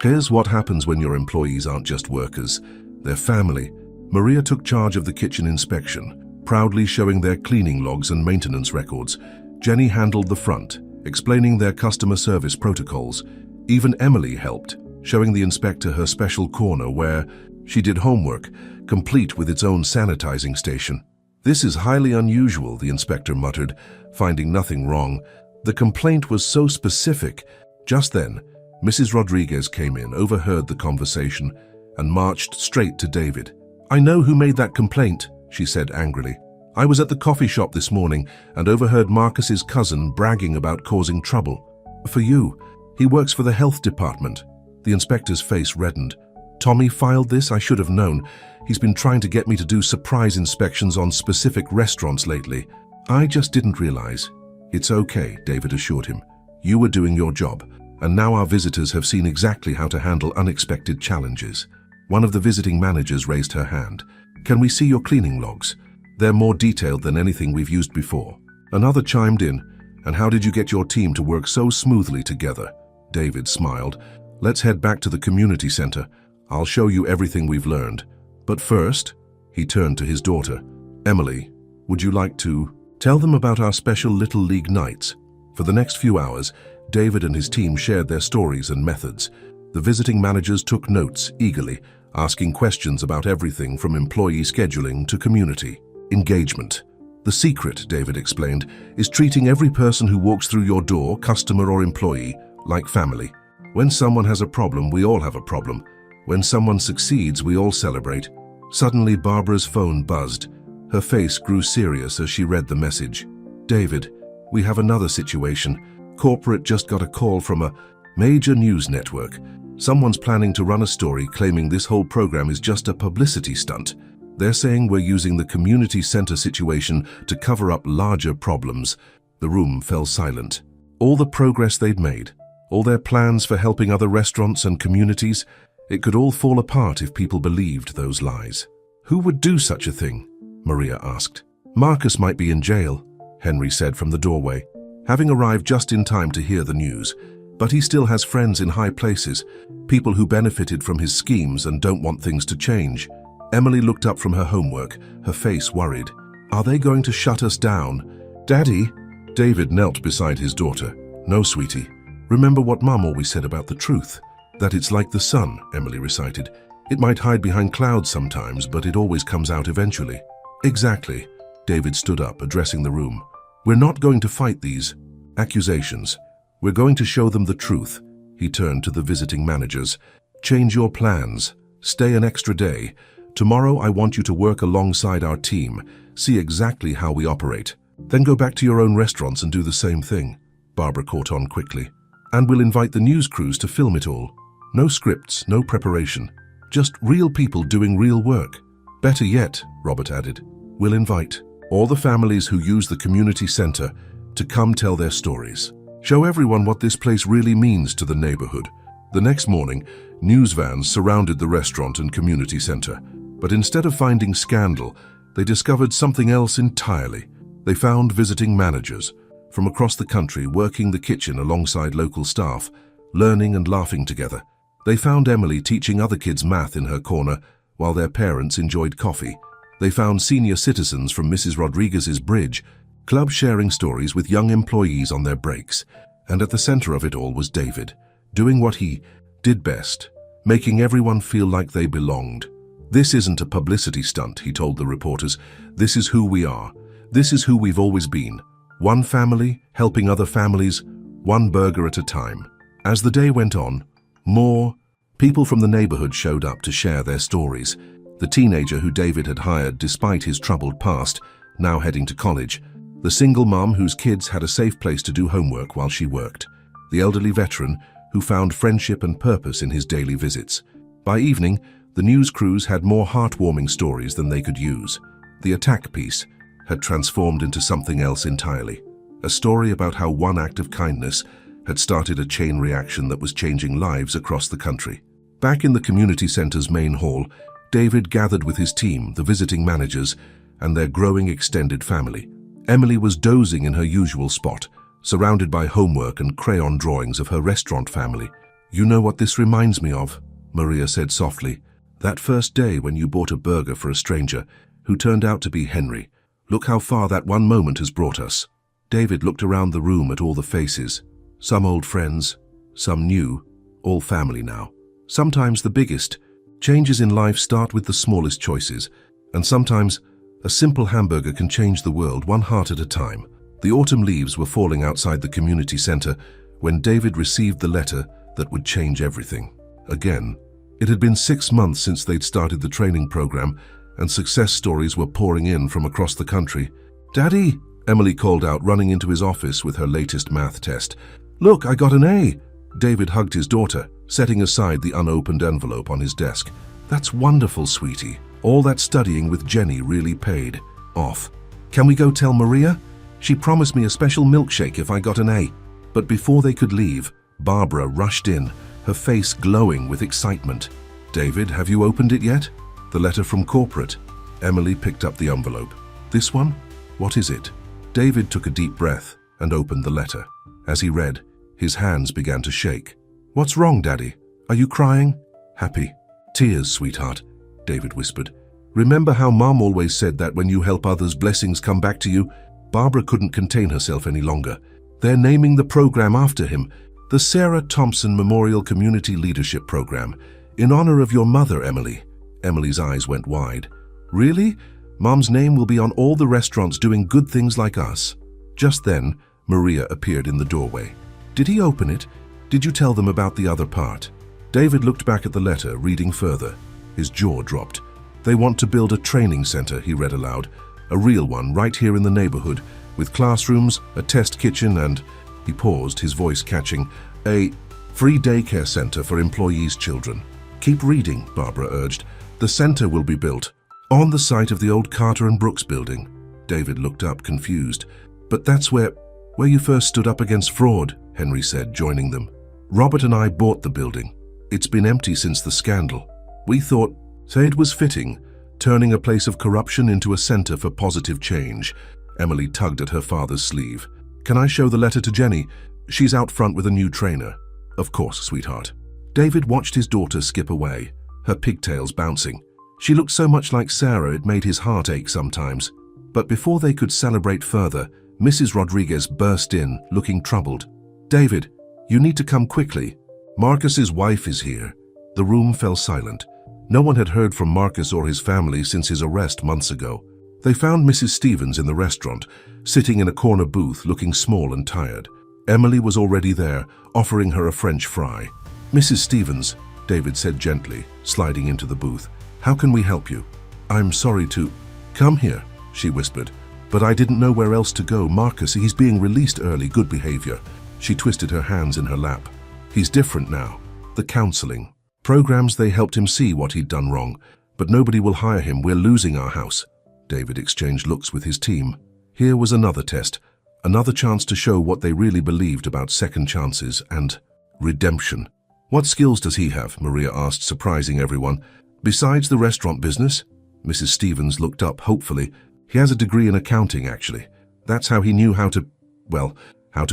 Here's what happens when your employees aren't just workers, they're family. Maria took charge of the kitchen inspection, proudly showing their cleaning logs and maintenance records. Jenny handled the front, explaining their customer service protocols. Even Emily helped, showing the inspector her special corner where she did homework, complete with its own sanitizing station. This is highly unusual, the inspector muttered, finding nothing wrong. The complaint was so specific. Just then, Mrs. Rodriguez came in, overheard the conversation, and marched straight to David. I know who made that complaint, she said angrily. I was at the coffee shop this morning and overheard Marcus's cousin bragging about causing trouble. For you, he works for the health department. The inspector's face reddened. Tommy filed this? I should have known. He's been trying to get me to do surprise inspections on specific restaurants lately. I just didn't realize. It's okay, David assured him. You were doing your job, and now our visitors have seen exactly how to handle unexpected challenges. One of the visiting managers raised her hand. Can we see your cleaning logs? They're more detailed than anything we've used before. Another chimed in. And how did you get your team to work so smoothly together? David smiled. Let's head back to the community center. I'll show you everything we've learned. But first, he turned to his daughter. Emily, would you like to tell them about our special Little League nights? For the next few hours, David and his team shared their stories and methods. The visiting managers took notes eagerly, asking questions about everything from employee scheduling to community engagement. The secret, David explained, is treating every person who walks through your door, customer or employee, like family. When someone has a problem, we all have a problem. When someone succeeds, we all celebrate. Suddenly, Barbara's phone buzzed. Her face grew serious as she read the message. David, we have another situation. Corporate just got a call from a major news network. Someone's planning to run a story claiming this whole program is just a publicity stunt. They're saying we're using the community center situation to cover up larger problems. The room fell silent. All the progress they'd made, all their plans for helping other restaurants and communities, it could all fall apart if people believed those lies. Who would do such a thing? Maria asked. Marcus might be in jail, Henry said from the doorway, having arrived just in time to hear the news. But he still has friends in high places, people who benefited from his schemes and don't want things to change. Emily looked up from her homework, her face worried. Are they going to shut us down? Daddy? David knelt beside his daughter. No, sweetie. Remember what Mum always said about the truth. That it's like the sun, Emily recited. It might hide behind clouds sometimes, but it always comes out eventually. Exactly. David stood up, addressing the room. We're not going to fight these accusations. We're going to show them the truth. He turned to the visiting managers. Change your plans. Stay an extra day. Tomorrow I want you to work alongside our team, see exactly how we operate. Then go back to your own restaurants and do the same thing. Barbara caught on quickly. And we'll invite the news crews to film it all. No scripts, no preparation. Just real people doing real work. Better yet, Robert added, we'll invite all the families who use the community center to come tell their stories. Show everyone what this place really means to the neighborhood. The next morning, news vans surrounded the restaurant and community center. But instead of finding scandal, they discovered something else entirely. They found visiting managers from across the country working the kitchen alongside local staff, learning and laughing together. They found Emily teaching other kids math in her corner while their parents enjoyed coffee. They found senior citizens from Mrs. Rodriguez's bridge, club sharing stories with young employees on their breaks. And at the center of it all was David, doing what he did best, making everyone feel like they belonged. This isn't a publicity stunt, he told the reporters. This is who we are. This is who we've always been. One family, helping other families, one burger at a time. As the day went on, more people from the neighborhood showed up to share their stories. The teenager who David had hired despite his troubled past, now heading to college. The single mom whose kids had a safe place to do homework while she worked. The elderly veteran who found friendship and purpose in his daily visits. By evening, the news crews had more heartwarming stories than they could use. The attack piece had transformed into something else entirely. A story about how one act of kindness had started a chain reaction that was changing lives across the country. Back in the community center's main hall, David gathered with his team, the visiting managers, and their growing extended family. Emily was dozing in her usual spot, surrounded by homework and crayon drawings of her restaurant family. You know what this reminds me of, Maria said softly. That first day when you bought a burger for a stranger, who turned out to be Henry. Look how far that one moment has brought us. David looked around the room at all the faces. Some old friends, some new, all family now. Sometimes the biggest changes in life start with the smallest choices, and sometimes a simple hamburger can change the world one heart at a time. The autumn leaves were falling outside the community center when David received the letter that would change everything. Again, it had been 6 months since they'd started the training program, and success stories were pouring in from across the country. Daddy, Emily called out, running into his office with her latest math test. Look, I got an A. David hugged his daughter, setting aside the unopened envelope on his desk. That's wonderful, sweetie. All that studying with Jenny really paid off. Can we go tell Maria? She promised me a special milkshake if I got an A. But before they could leave, Barbara rushed in, her face glowing with excitement. David, have you opened it yet? The letter from corporate. Emily picked up the envelope. This one? What is it? David took a deep breath and opened the letter. As he read, his hands began to shake. What's wrong, Daddy? Are you crying? Happy. Tears, sweetheart, David whispered. Remember how Mom always said that when you help others, blessings come back to you? Barbara couldn't contain herself any longer. They're naming the program after him, the Sarah Thompson Memorial Community Leadership Program, in honor of your mother, Emily. Emily's eyes went wide. Really? Mom's name will be on all the restaurants doing good things like us." Just then, Maria appeared in the doorway. "Did he open it? Did you tell them about the other part?" David looked back at the letter, reading further. His jaw dropped. "They want to build a training center," he read aloud. "A real one, right here in the neighborhood, with classrooms, a test kitchen, and—" He paused, his voice catching, "a free daycare center for employees' children." "Keep reading," Barbara urged. "The center will be built on the site of the old Carter and Brooks building." David looked up, confused. "But that's where you first stood up against fraud," Henry said, joining them. "Robert and I bought the building. It's been empty since the scandal. We thought it was fitting, turning a place of corruption into a center for positive change." Emily tugged at her father's sleeve. "Can I show the letter to Jenny? She's out front with a new trainer." "Of course, sweetheart." David watched his daughter skip away, her pigtails bouncing. She looked so much like Sarah it made his heart ache sometimes. But before they could celebrate further, Mrs. Rodriguez burst in, looking troubled. "David, you need to come quickly. Marcus's wife is here." The room fell silent. No one had heard from Marcus or his family since his arrest months ago. They found Mrs. Stevens in the restaurant, sitting in a corner booth looking small and tired. Emily was already there, offering her a French fry. "Mrs. Stevens," David said gently, sliding into the booth. "How can we help you?" "I'm sorry to—" "Come here," she whispered. "But I didn't know where else to go. Marcus, he's being released early, good behavior." She twisted her hands in her lap. "He's different now. The counseling programs, they helped him see what he'd done wrong. But nobody will hire him. We're losing our house." David exchanged looks with his team. Here was another test, another chance to show what they really believed about second chances and redemption. "What skills does he have?" Maria asked, surprising everyone. "Besides the restaurant business?" Mrs. Stevens looked up hopefully. "He has a degree in accounting, actually. That's how he knew how to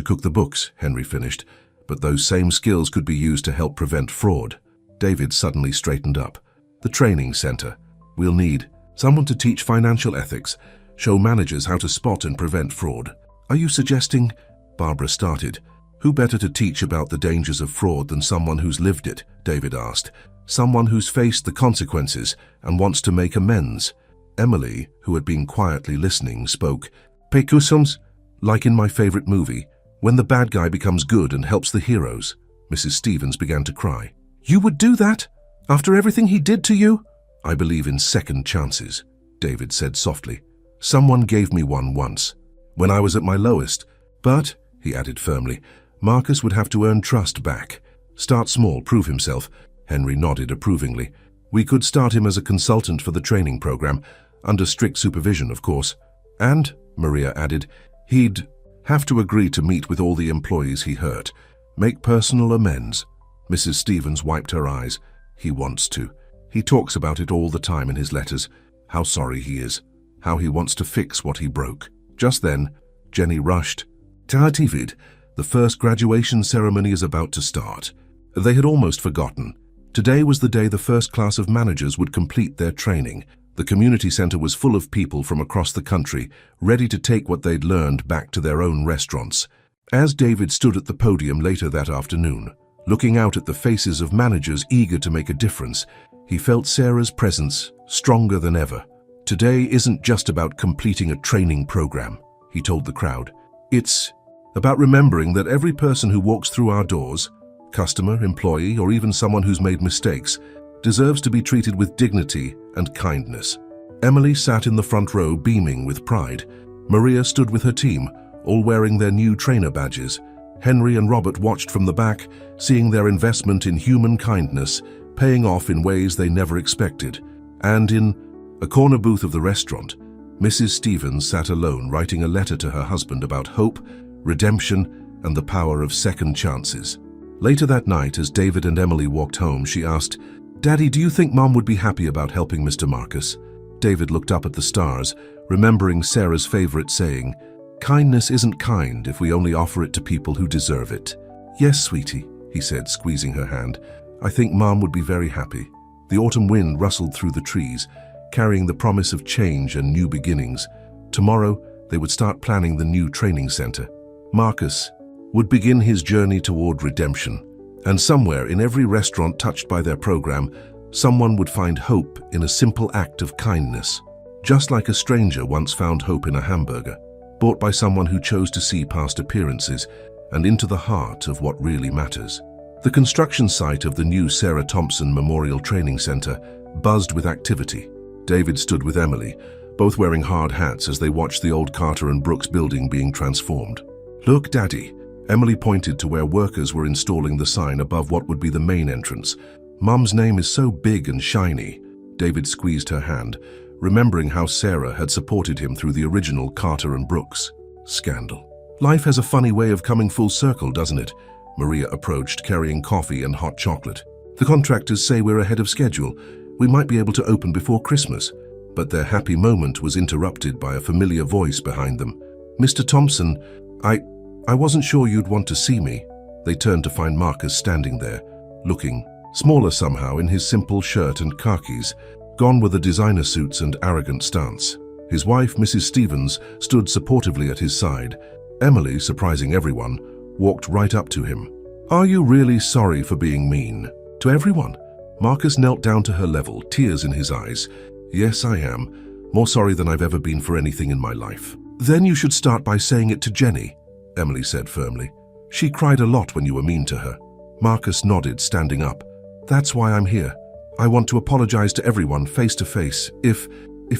cook the books," Henry finished. "But those same skills could be used to help prevent fraud." David suddenly straightened up. "The training center. We'll need someone to teach financial ethics, show managers how to spot and prevent fraud." "Are you suggesting—" Barbara started. "Who better to teach about the dangers of fraud than someone who's lived it?" David asked. "Someone who's faced the consequences and wants to make amends." Emily, who had been quietly listening, spoke. "Pécusums, like in my favorite movie, when the bad guy becomes good and helps the heroes." Mrs. Stevens began to cry. "You would do that? After everything he did to you?" "I believe in second chances," David said softly. "Someone gave me one once, when I was at my lowest. But," he added firmly, "Marcus would have to earn trust back. Start small, prove himself." Henry nodded approvingly. "We could start him as a consultant for the training program, under strict supervision, of course. And," Maria added, "he'd have to agree to meet with all the employees he hurt, make personal amends." Mrs. Stevens wiped her eyes. "He wants to. He talks about it all the time in his letters, how sorry he is, how he wants to fix what he broke." Just then, Jenny rushed. "David, the first graduation ceremony is about to start." They had almost forgotten. Today was the day the first class of managers would complete their training. The community center was full of people from across the country, ready to take what they'd learned back to their own restaurants. As David stood at the podium later that afternoon, looking out at the faces of managers eager to make a difference, he felt Sarah's presence stronger than ever. "Today isn't just about completing a training program," he told the crowd. "It's about remembering that every person who walks through our doors, customer, employee, or even someone who's made mistakes, deserves to be treated with dignity and kindness." Emily sat in the front row, beaming with pride. Maria stood with her team, all wearing their new trainer badges. Henry and Robert watched from the back, seeing their investment in human kindness paying off in ways they never expected. And in a corner booth of the restaurant, Mrs. Stevens sat alone, writing a letter to her husband about hope, redemption, and the power of second chances. Later that night, as David and Emily walked home, she asked, "Daddy, do you think Mom would be happy about helping Mr. Marcus?" David looked up at the stars, remembering Sarah's favorite saying, "Kindness isn't kind if we only offer it to people who deserve it." "Yes, sweetie," he said, squeezing her hand. "I think Mom would be very happy." The autumn wind rustled through the trees, carrying the promise of change and new beginnings. Tomorrow, they would start planning the new training center. Marcus would begin his journey toward redemption. And somewhere in every restaurant touched by their program, someone would find hope in a simple act of kindness. just like a stranger once found hope in a hamburger, bought by someone who chose to see past appearances and into the heart of what really matters. The construction site of the new Sarah Thompson Memorial Training Center buzzed with activity. David stood with Emily, both wearing hard hats as they watched the old Carter and Brooks building being transformed. "Look, Daddy." Emily pointed to where workers were installing the sign above what would be the main entrance. "Mum's name is so big and shiny." David squeezed her hand, remembering how Sarah had supported him through the original Carter and Brooks scandal. "Life has a funny way of coming full circle, doesn't it?" Maria approached, carrying coffee and hot chocolate. "The contractors say we're ahead of schedule. We might be able to open before Christmas." But their happy moment was interrupted by a familiar voice behind them. "Mr. Thompson, I wasn't sure you'd want to see me." They turned to find Marcus standing there, looking smaller somehow in his simple shirt and khakis, gone were the designer suits and arrogant stance. His wife, Mrs. Stevens, stood supportively at his side. Emily, surprising everyone, walked right up to him. "Are you really sorry for being mean to everyone?" Marcus knelt down to her level, tears in his eyes. "Yes, I am. More sorry than I've ever been for anything in my life." "Then you should start by saying it to Jenny," Emily said firmly. "She cried a lot when you were mean to her." Marcus nodded, standing up. "That's why I'm here. I want to apologize to everyone face to face, if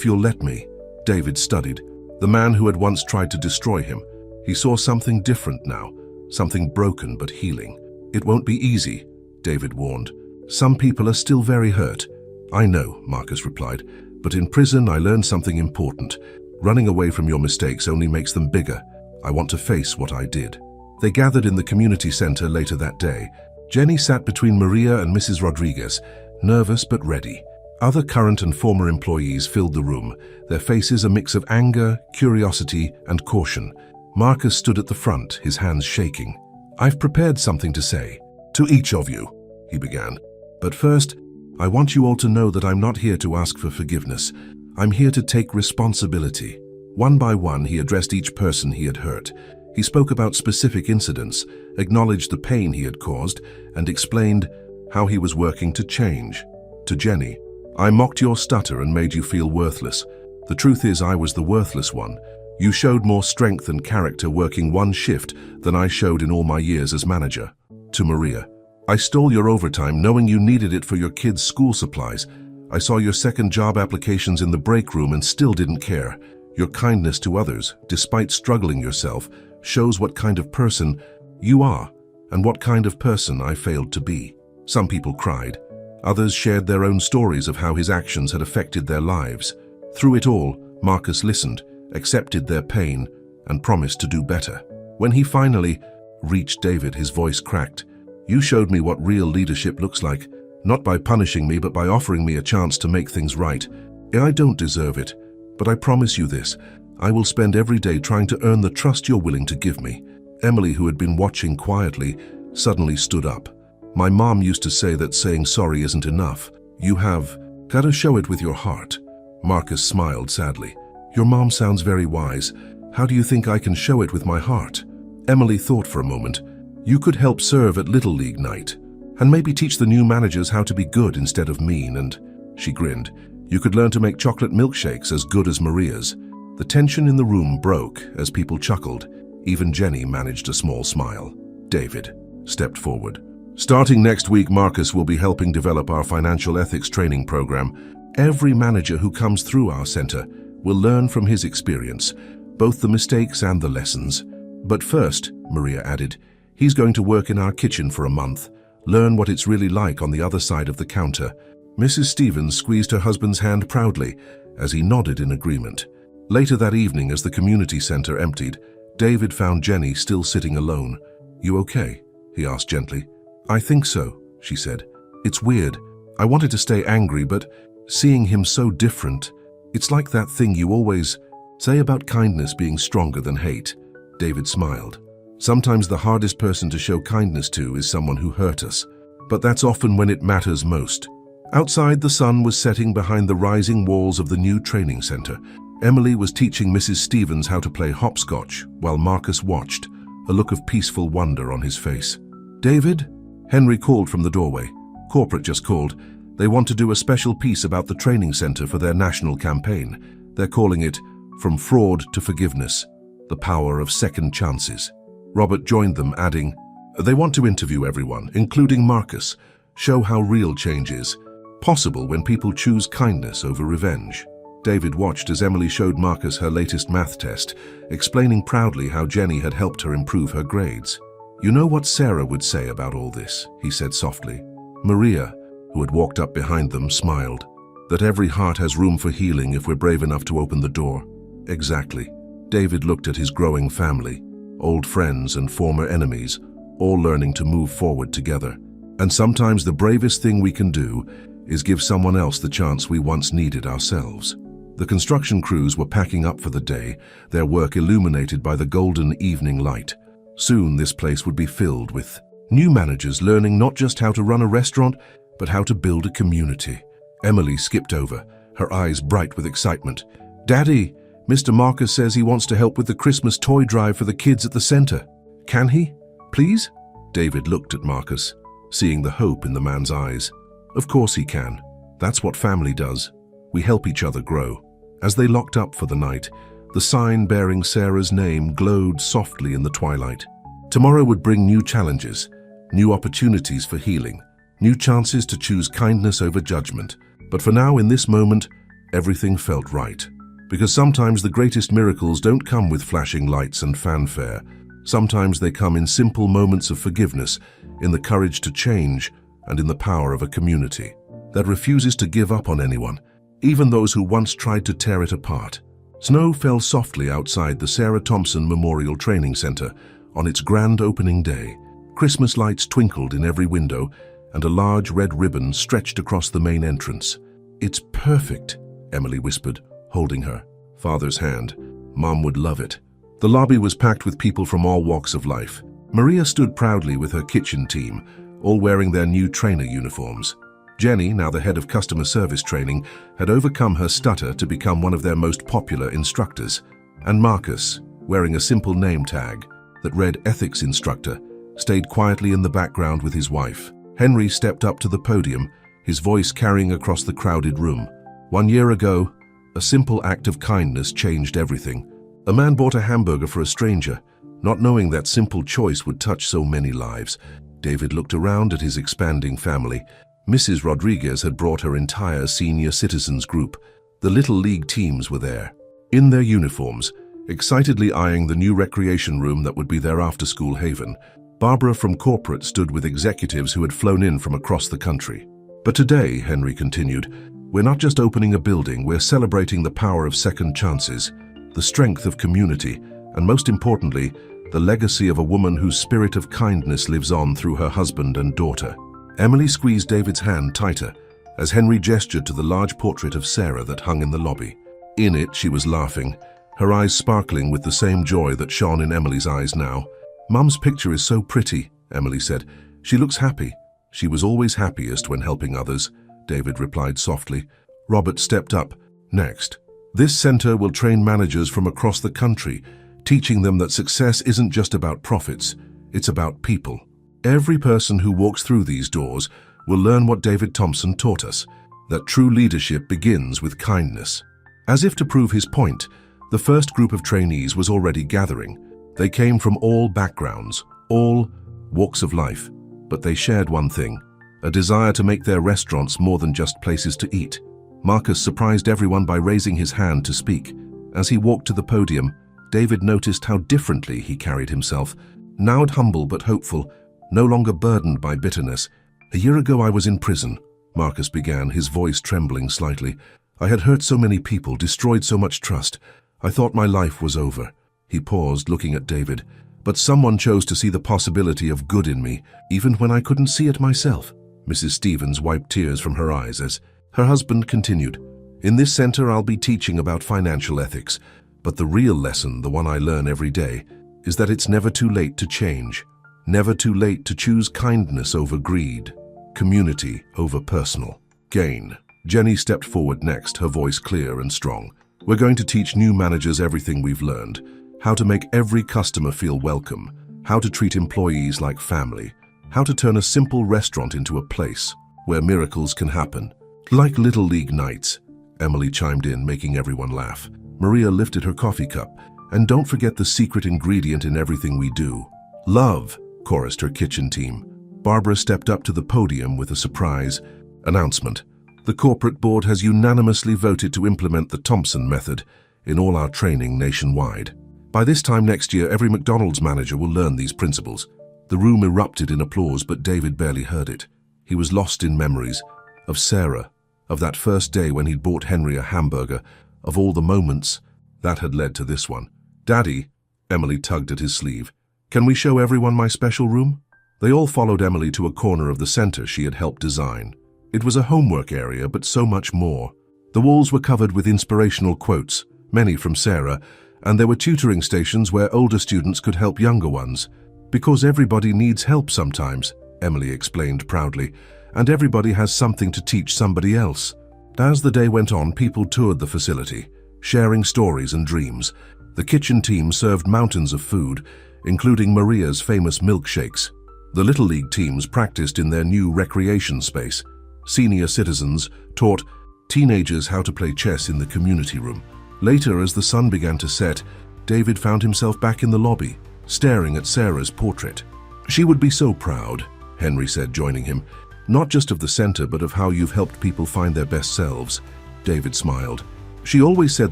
you'll let me." David studied, the man who had once tried to destroy him. He saw something different now, something broken but healing. "It won't be easy," David warned. "Some people are still very hurt." "I know," Marcus replied, "but in prison I learned something important. Running away from your mistakes only makes them bigger. I want to face what I did." They gathered in the community center later that day. Jenny sat between Maria and Mrs. Rodriguez, nervous but ready. Other current and former employees filled the room, their faces a mix of anger, curiosity, and caution. Marcus stood at the front, his hands shaking. "I've prepared something to say. To each of you," he began. "But first, I want you all to know that I'm not here to ask for forgiveness. I'm here to take responsibility." One by one, he addressed each person he had hurt. He spoke about specific incidents, acknowledged the pain he had caused, and explained how he was working to change. To Jenny, "I mocked your stutter and made you feel worthless. The truth is I was the worthless one. You showed more strength and character working one shift than I showed in all my years as manager." To Maria, "I stole your overtime knowing you needed it for your kids' school supplies. I saw your second job applications in the break room and still didn't care. Your kindness to others, despite struggling yourself, shows what kind of person you are and what kind of person I failed to be." Some people cried. Others shared their own stories of how his actions had affected their lives. Through it all, Marcus listened, accepted their pain, and promised to do better. When he finally reached David, his voice cracked. "You showed me what real leadership looks like, not by punishing me but by offering me a chance to make things right. I don't deserve it, but I promise you this, I will spend every day trying to earn the trust you're willing to give me." Emily, who had been watching quietly, suddenly stood up. "My mom used to say that saying sorry isn't enough. You have got to show it with your heart." Marcus smiled sadly. "Your mom sounds very wise. How do you think I can show it with my heart?" Emily thought for a moment. "You could help serve at Little League night, and maybe teach the new managers how to be good instead of mean, and," she grinned, "you could learn to make chocolate milkshakes as good as Maria's." The tension in the room broke as people chuckled. Even Jenny managed a small smile. David stepped forward. "Starting next week, Marcus will be helping develop our financial ethics training program. Every manager who comes through our center will learn from his experience, both the mistakes and the lessons. But first," Maria added, "he's going to work in our kitchen for a month, learn what it's really like on the other side of the counter." Mrs. Stevens squeezed her husband's hand proudly as he nodded in agreement. Later that evening, as the community center emptied, David found Jenny still sitting alone. "You okay?" he asked gently. "I think so," she said. "It's weird. I wanted to stay angry, but seeing him so different, it's like that thing you always say about kindness being stronger than hate." David smiled. "Sometimes the hardest person to show kindness to is someone who hurt us, but that's often when it matters most." Outside, the sun was setting behind the rising walls of the new training center. Emily was teaching Mrs. Stevens how to play hopscotch while Marcus watched, a look of peaceful wonder on his face. "David?" Henry called from the doorway. "Corporate just called. They want to do a special piece about the training center for their national campaign. They're calling it From Fraud to Forgiveness, the Power of Second Chances. Robert joined them, adding, "They want to interview everyone, including Marcus, show how real change is possible when people choose kindness over revenge." David watched as Emily showed Marcus her latest math test, explaining proudly how Jenny had helped her improve her grades. "You know what Sarah would say about all this," he said softly. Maria, who had walked up behind them, smiled. "That every heart has room for healing if we're brave enough to open the door." Exactly. David looked at his growing family, old friends and former enemies, all learning to move forward together. And sometimes the bravest thing we can do is give someone else the chance we once needed ourselves. The construction crews were packing up for the day, their work illuminated by the golden evening light. Soon this place would be filled with new managers learning not just how to run a restaurant, but how to build a community. Emily skipped over, her eyes bright with excitement. "Daddy, Mr. Marcus says he wants to help with the Christmas toy drive for the kids at the center. Can he? Please?" David looked at Marcus, seeing the hope in the man's eyes. "Of course he can. That's what family does. We help each other grow." As they locked up for the night, the sign bearing Sarah's name glowed softly in the twilight. Tomorrow would bring new challenges, new opportunities for healing, new chances to choose kindness over judgment. But for now, in this moment, everything felt right. Because sometimes the greatest miracles don't come with flashing lights and fanfare. Sometimes they come in simple moments of forgiveness, in the courage to change, and in the power of a community that refuses to give up on anyone, even those who once tried to tear it apart. Snow fell softly outside the Sarah Thompson Memorial Training Center on its grand opening day. Christmas lights twinkled in every window, and a large red ribbon stretched across the main entrance. "It's perfect," Emily whispered, holding her father's hand. "Mom would love it." The lobby was packed with people from all walks of life. Maria stood proudly with her kitchen team, all wearing their new trainer uniforms. Jenny, now the head of customer service training, had overcome her stutter to become one of their most popular instructors. And Marcus, wearing a simple name tag that read Ethics Instructor, stayed quietly in the background with his wife. Henry stepped up to the podium, his voice carrying across the crowded room. 1 year ago, a simple act of kindness changed everything. A man bought a hamburger for a stranger, not knowing that simple choice would touch so many lives. David looked around at his expanding family. Mrs. Rodriguez had brought her entire senior citizens group. The Little League teams were there, in their uniforms, excitedly eyeing the new recreation room that would be their after-school haven. Barbara from corporate stood with executives who had flown in from across the country. "But today," Henry continued, "we're not just opening a building, we're celebrating the power of second chances, the strength of community, and most importantly, the legacy of a woman whose spirit of kindness lives on through her husband and daughter." Emily squeezed David's hand tighter as Henry gestured to the large portrait of Sarah that hung in the lobby. In it, she was laughing, her eyes sparkling with the same joy that shone in Emily's eyes now. "Mum's picture is so pretty," Emily said. "She looks happy." "She was always happiest when helping others," David replied softly. Robert stepped up. "Next, this center will train managers from across the country, teaching them that success isn't just about profits, it's about people. Every person who walks through these doors will learn what David Thompson taught us, that true leadership begins with kindness." As if to prove his point, the first group of trainees was already gathering. They came from all backgrounds, all walks of life, but they shared one thing, a desire to make their restaurants more than just places to eat. Marcus surprised everyone by raising his hand to speak. As he walked to the podium, David noticed how differently he carried himself, now humble but hopeful, no longer burdened by bitterness. "A year ago I was in prison," Marcus began, his voice trembling slightly. "I had hurt so many people, destroyed so much trust. I thought my life was over." He paused, looking at David. "But someone chose to see the possibility of good in me, even when I couldn't see it myself." Mrs. Stevens wiped tears from her eyes as her husband continued. "In this center I'll be teaching about financial ethics, but the real lesson, the one I learn every day, is that it's never too late to change. Never too late to choose kindness over greed, community over personal gain." Jenny stepped forward next, her voice clear and strong. "We're going to teach new managers everything we've learned, how to make every customer feel welcome, how to treat employees like family, how to turn a simple restaurant into a place where miracles can happen. Like Little League nights," Emily chimed in, making everyone laugh. Maria lifted her coffee cup. And don't forget the secret ingredient in everything we do. Love, chorused her kitchen team. Barbara stepped up to the podium with a surprise announcement. The corporate board has unanimously voted to implement the Thompson method in all our training nationwide. By this time next year, every McDonald's manager will learn these principles. The room erupted in applause, but David barely heard it. He was lost in memories of Sarah, of that first day when he'd bought Henry a hamburger, of all the moments that had led to this one. "Daddy," Emily tugged at his sleeve, "can we show everyone my special room?" They all followed Emily to a corner of the center she had helped design. It was a homework area, but so much more. The walls were covered with inspirational quotes, many from Sarah, and there were tutoring stations where older students could help younger ones. "Because everybody needs help sometimes," Emily explained proudly, "and everybody has something to teach somebody else." As the day went on, people toured the facility, sharing stories and dreams. The kitchen team served mountains of food, including Maria's famous milkshakes. The Little League teams practiced in their new recreation space. Senior citizens taught teenagers how to play chess in the community room. Later, as the sun began to set, David found himself back in the lobby, staring at Sarah's portrait. "She would be so proud," Henry said, joining him. "Not just of the center, but of how you've helped people find their best selves." David smiled. "She always said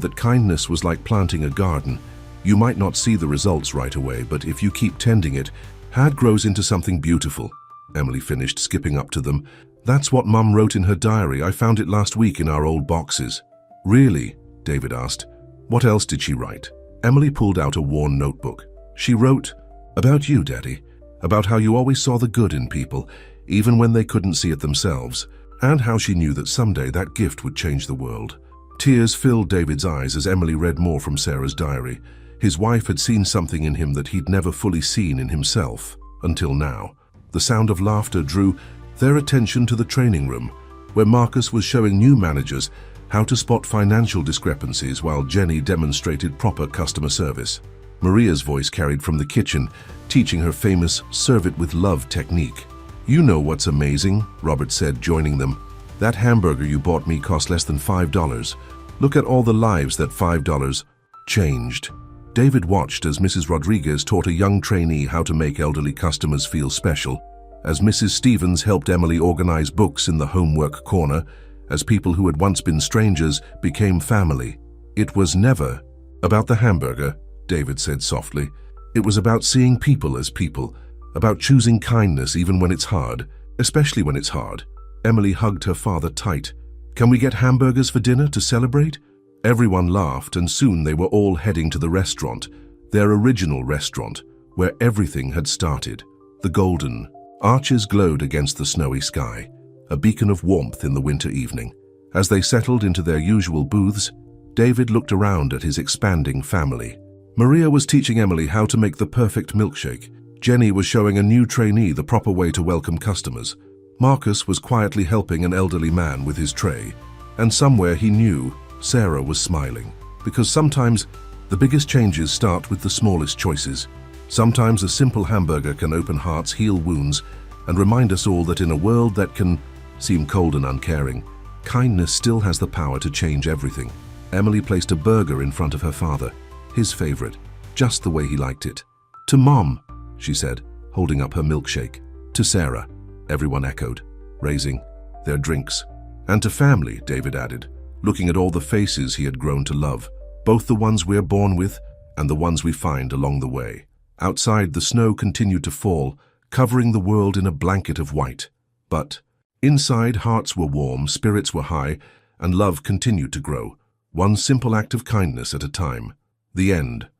that kindness was like planting a garden. You might not see the results right away, but if you keep tending it, it grows into something beautiful." Emily finished, skipping up to them. "That's what Mum wrote in her diary. I found it last week in our old boxes." "Really?" David asked. "What else did she write?" Emily pulled out a worn notebook. "She wrote, 'About you, Daddy. About how you always saw the good in people, even when they couldn't see it themselves, and how she knew that someday that gift would change the world.'" Tears filled David's eyes as Emily read more from Sarah's diary. His wife had seen something in him that he'd never fully seen in himself, until now. The sound of laughter drew their attention to the training room, where Marcus was showing new managers how to spot financial discrepancies while Jenny demonstrated proper customer service. Maria's voice carried from the kitchen, teaching her famous "serve it with love" technique. "You know what's amazing," Robert said, joining them. "That hamburger you bought me cost less than $5. Look at all the lives that $5 changed." David watched as Mrs. Rodriguez taught a young trainee how to make elderly customers feel special, as Mrs. Stevens helped Emily organize books in the homework corner, as people who had once been strangers became family. "It was never about the hamburger," David said softly. "It was about seeing people as people, about choosing kindness even when it's hard, especially when it's hard." Emily hugged her father tight. "Can we get hamburgers for dinner to celebrate?" Everyone laughed, and soon they were all heading to the restaurant, their original restaurant, where everything had started. The golden arches glowed against the snowy sky, a beacon of warmth in the winter evening. As they settled into their usual booths, David looked around at his expanding family. Maria was teaching Emily how to make the perfect milkshake. Jenny was showing a new trainee the proper way to welcome customers. Marcus was quietly helping an elderly man with his tray. And somewhere he knew Sarah was smiling. Because sometimes the biggest changes start with the smallest choices. Sometimes a simple hamburger can open hearts, heal wounds, and remind us all that in a world that can seem cold and uncaring, kindness still has the power to change everything. Emily placed a burger in front of her father, his favorite, just the way he liked it. "To Mom," she said, holding up her milkshake. "To Sarah," everyone echoed, raising their drinks. "And to family," David added, looking at all the faces he had grown to love, both the ones we're born with and the ones we find along the way. Outside, the snow continued to fall, covering the world in a blanket of white. But inside, hearts were warm, spirits were high, and love continued to grow, one simple act of kindness at a time. The end.